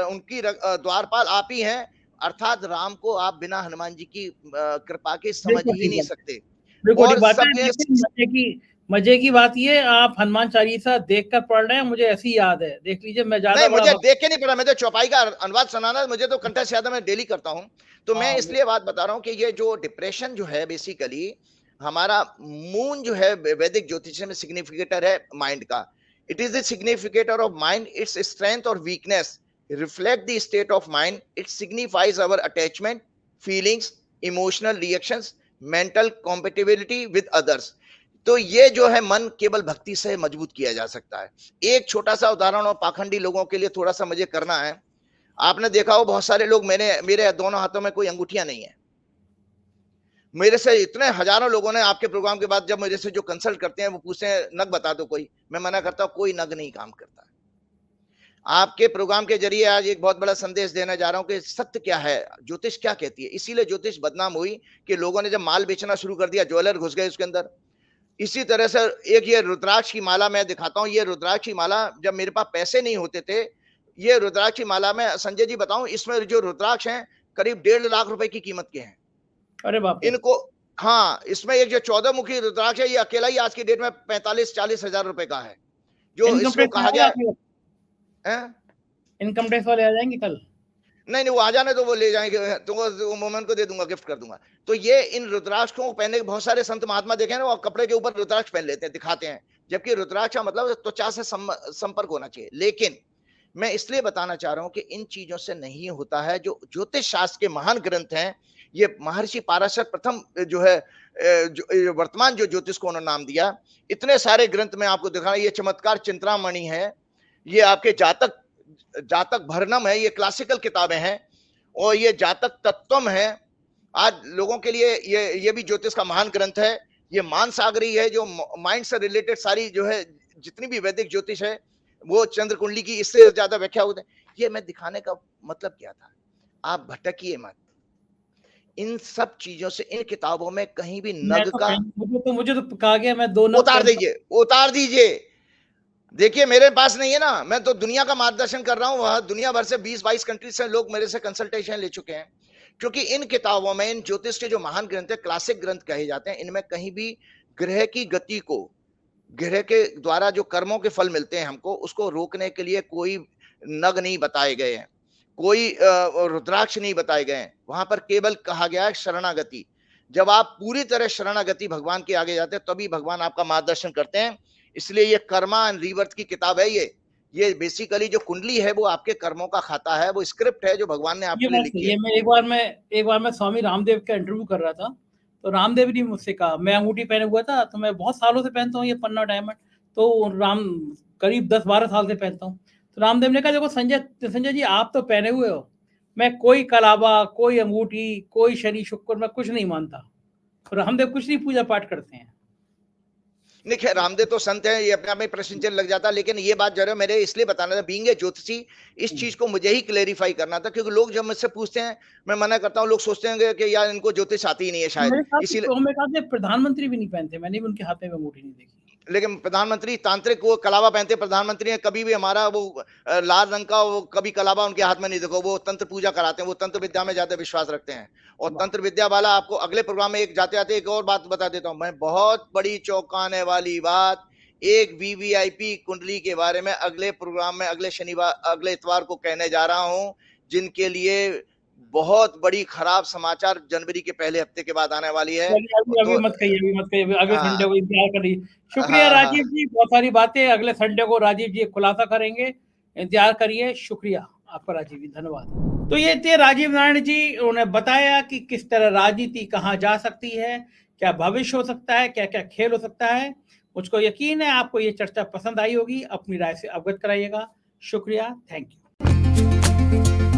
S2: उनकी द्वारपाल आप ही हैं, अर्थात राम को आप बिना हनुमान जी की कृपा के समझ ही नहीं सकते।
S1: और मजे की बात ये, आप हनुमान चालीसा देखकर पढ़ रहे हैं, मुझे ऐसी याद है, देख लीजिए। मैं ज्यादा
S2: नहीं, मुझे देख के नहीं पढ़ा, मैं तो चौपाई का अनुवाद सुनाना, मुझे तो कंठस्थ याद है, मैं डेली करता हूं। तो मैं इसलिए बात बता रहा हूं कि ये जो डिप्रेशन जो है, बेसिकली हमारा मून जो है वैदिक ज्योतिष में सिग्निफिकेटर है माइंड का। It is the significator of mind, its strength और weakness reflect the state of mind, it signifies our attachment, feelings, emotional reactions, mental compatibility with others. तो ये जो है मन केवल भक्ति से मजबूत किया जा सकता है। एक छोटा सा उदाहरण, और पाखंडी लोगों के लिए थोड़ा सा मुझे करना है। आपने देखा हो बहुत सारे लोग, मेरे दोनों हाथों में कोई अंगूठियां नहीं है। मेरे से इतने हजारों लोगों ने आपके प्रोग्राम के बाद जब मेरे से जो कंसल्ट करते हैं वो पूछते हैं नग बता दो कोई, मैं मना करता हूं कोई नग नहीं काम करता है। आपके प्रोग्राम के जरिए आज एक बहुत बड़ा संदेश देना जा रहा हूं कि सत्य क्या है, ज्योतिष क्या कहती है। इसीलिए ज्योतिष बदनाम हुई कि लोगों ने जब माल बेचना शुरू कर दिया, ज्वेलर घुस गए उसके अंदर। इसी तरह से एक ये रुद्राक्ष की माला मैं दिखाता हूं। ये रुद्राक्ष की माला, जब मेरे पास पैसे नहीं होते थे, ये रुद्राक्ष की माला में संजय जी बताऊं, इसमें जो रुद्राक्ष हैं करीब 1.5 लाख रुपए की कीमत के हैं।
S1: अरे बाप रे।
S2: इनको, हाँ, इसमें एक जो 14 मुखी रुद्राक्ष है, ये अकेला ही आज की डेट में 45-40 हजार रुपए का है। जो इसको कहा गया है,
S1: इनकम टैक्स वाले आ जाएंगे कल?
S2: नहीं, वो आ जाने तो वो ले जाएंगे, तो वो मोमेंट को दे दूंगा, गिफ्ट कर दूंगा। तो ये इन रुद्राक्ष को पहनने के बहुत सारे संत महात्मा देखे ना, वो कपड़े के ऊपर रुद्राक्ष पहन लेते हैं, दिखाते हैं, जबकि रुद्राक्ष का मतलब त्वचा से संपर्क होना चाहिए। लेकिन मैं इसलिए बताना चाह रहा हूं कि इन चीजों से नहीं होता है। जो ज्योतिष शास्त्र के महान ग्रंथ हैं, ये महर्षि पाराशर प्रथम जो है, जो वर्तमान जो ज्योतिष को उन्होंने नाम दिया, इतने सारे ग्रंथ में आपको दिखा, ये चमत्कार चिंतामणि है, ये आपके जातक भरनम है, ये क्लासिकल किताबें हैं, और ये जातक तत्वम है। आज लोगों के लिए ये भी ज्योतिष का महान ग्रंथ है। ये मानसागरी है, जो माइंड से रिलेटेड सारी जो है जितनी भी वैदिक ज्योतिष है, वो चंद्र कुंडली की इससे ज्यादा व्याख्या होते हैं। ये मैं दिखाने का मतलब क्या था, आप भटकिए मत इन सब चीजों से। इन किताबों में कहीं भी नग का,
S1: मुझे तो कहा गया मैं 2 नग
S2: उतार दीजिए। देखिए मेरे पास नहीं है ना, मैं तो दुनिया का मार्गदर्शन कर रहा हूं, वह दुनिया भर से 20-22 कंट्रीज से लोग मेरे से कंसल्टेशन ले चुके हैं। क्योंकि इन किताबों में, इन ज्योतिष के जो महान ग्रंथ है, क्लासिक ग्रंथ कहे जाते हैं, इनमें कहीं भी ग्रह की गति को, ग्रह के द्वारा जो कर्मों के फल मिलते हैं हमको, उसको रोकने के लिए कोई नग नहीं बताए गए हैं, कोई रुद्राक्ष नहीं बताए गए हैं। वहां पर केवल कहा गया है शरणागति। जब आप पूरी तरह शरणागति भगवान के आगे जाते हैं तभी भगवान आपका मार्गदर्शन करते हैं। इसलिए ये कर्मा एंड रीबर्थ की किताब है। ये बेसिकली जो कुंडली है वो आपके कर्मों का खाता है, वो स्क्रिप्ट है जो भगवान ने
S1: ये
S2: आपके लिए
S1: बात
S2: लिखी
S1: सही है।
S2: है।
S1: मैं एक बार मैं स्वामी रामदेव का इंटरव्यू कर रहा था, तो रामदेव ने मुझसे कहा, मैं अंगूठी पहने हुआ था, तो मैं बहुत सालों से पहनता हूँ ये पन्ना डायमंड, तो करीब 10-12 साल से पहनता हूँ। तो रामदेव ने कहा, देखो संजय जी, आप तो पहने हुए हो, मैं कोई कलावा, कोई अंगूठी, कोई शनि शुक्र, मैं कुछ नहीं मानता। तो रामदेव कुछ नहीं पूजा पाठ करते हैं।
S2: देखिए रामदेव तो संत है, ये अपने आप में प्रश्न चिन्ह लग जाता, लेकिन ये बात जरा मेरे इसलिए बताना था, बीइंग ए ज्योतिषी, इस चीज को मुझे ही क्लेरिफाई करना था, क्योंकि लोग जब मुझसे पूछते हैं मैं मना करता हूँ, लोग सोचते हैं कि यार इनको ज्योतिष आती ही नहीं है शायद, इसीलिए।
S1: मेरे साथ प्रधानमंत्री भी नहीं पहनते, मैंने भी उनके हाथ में अंगूठी नहीं देखी।
S2: लेकिन प्रधानमंत्री तांत्रिक वो कलावा पहनते, प्रधानमंत्री ने कभी भी हमारा वो लाल रंग का वो कभी कलावा उनके हाथ में नहीं देखो, वो तंत्र पूजा कराते हैं, वो तंत्र विद्या में ज्यादा विश्वास रखते हैं। और तंत्र विद्या वाला आपको अगले प्रोग्राम में एक जाते जाते एक और बात बता देता हूं मैं, बहुत बड़ी चौंकाने वाली बात, एक वीवीआईपी कुंडली के बारे में अगले प्रोग्राम में अगले इतवार को कहने जा रहा हूं, जिनके लिए बहुत बड़ी खराब समाचार जनवरी के पहले हफ्ते के बाद आने वाली है।
S1: अभी मत कहिए, अगले संडे को इंतजार करिए। शुक्रिया
S2: हाँ,
S1: राजीव जी, बहुत सारी बातें अगले संडे को राजीव जी खुलासा करेंगे, इंतजार करिए। शुक्रिया आपका राजीव जी, धन्यवाद। तो ये थे राजीव नारायण जी, उन्होंने बताया कि किस तरह राजनीति कहाँ जा सकती है, क्या भविष्य हो सकता है, क्या क्या खेल हो सकता है। मुझको यकीन है आपको ये चर्चा पसंद आई होगी, अपनी राय से अवगत कराइएगा। शुक्रिया, थैंक यू।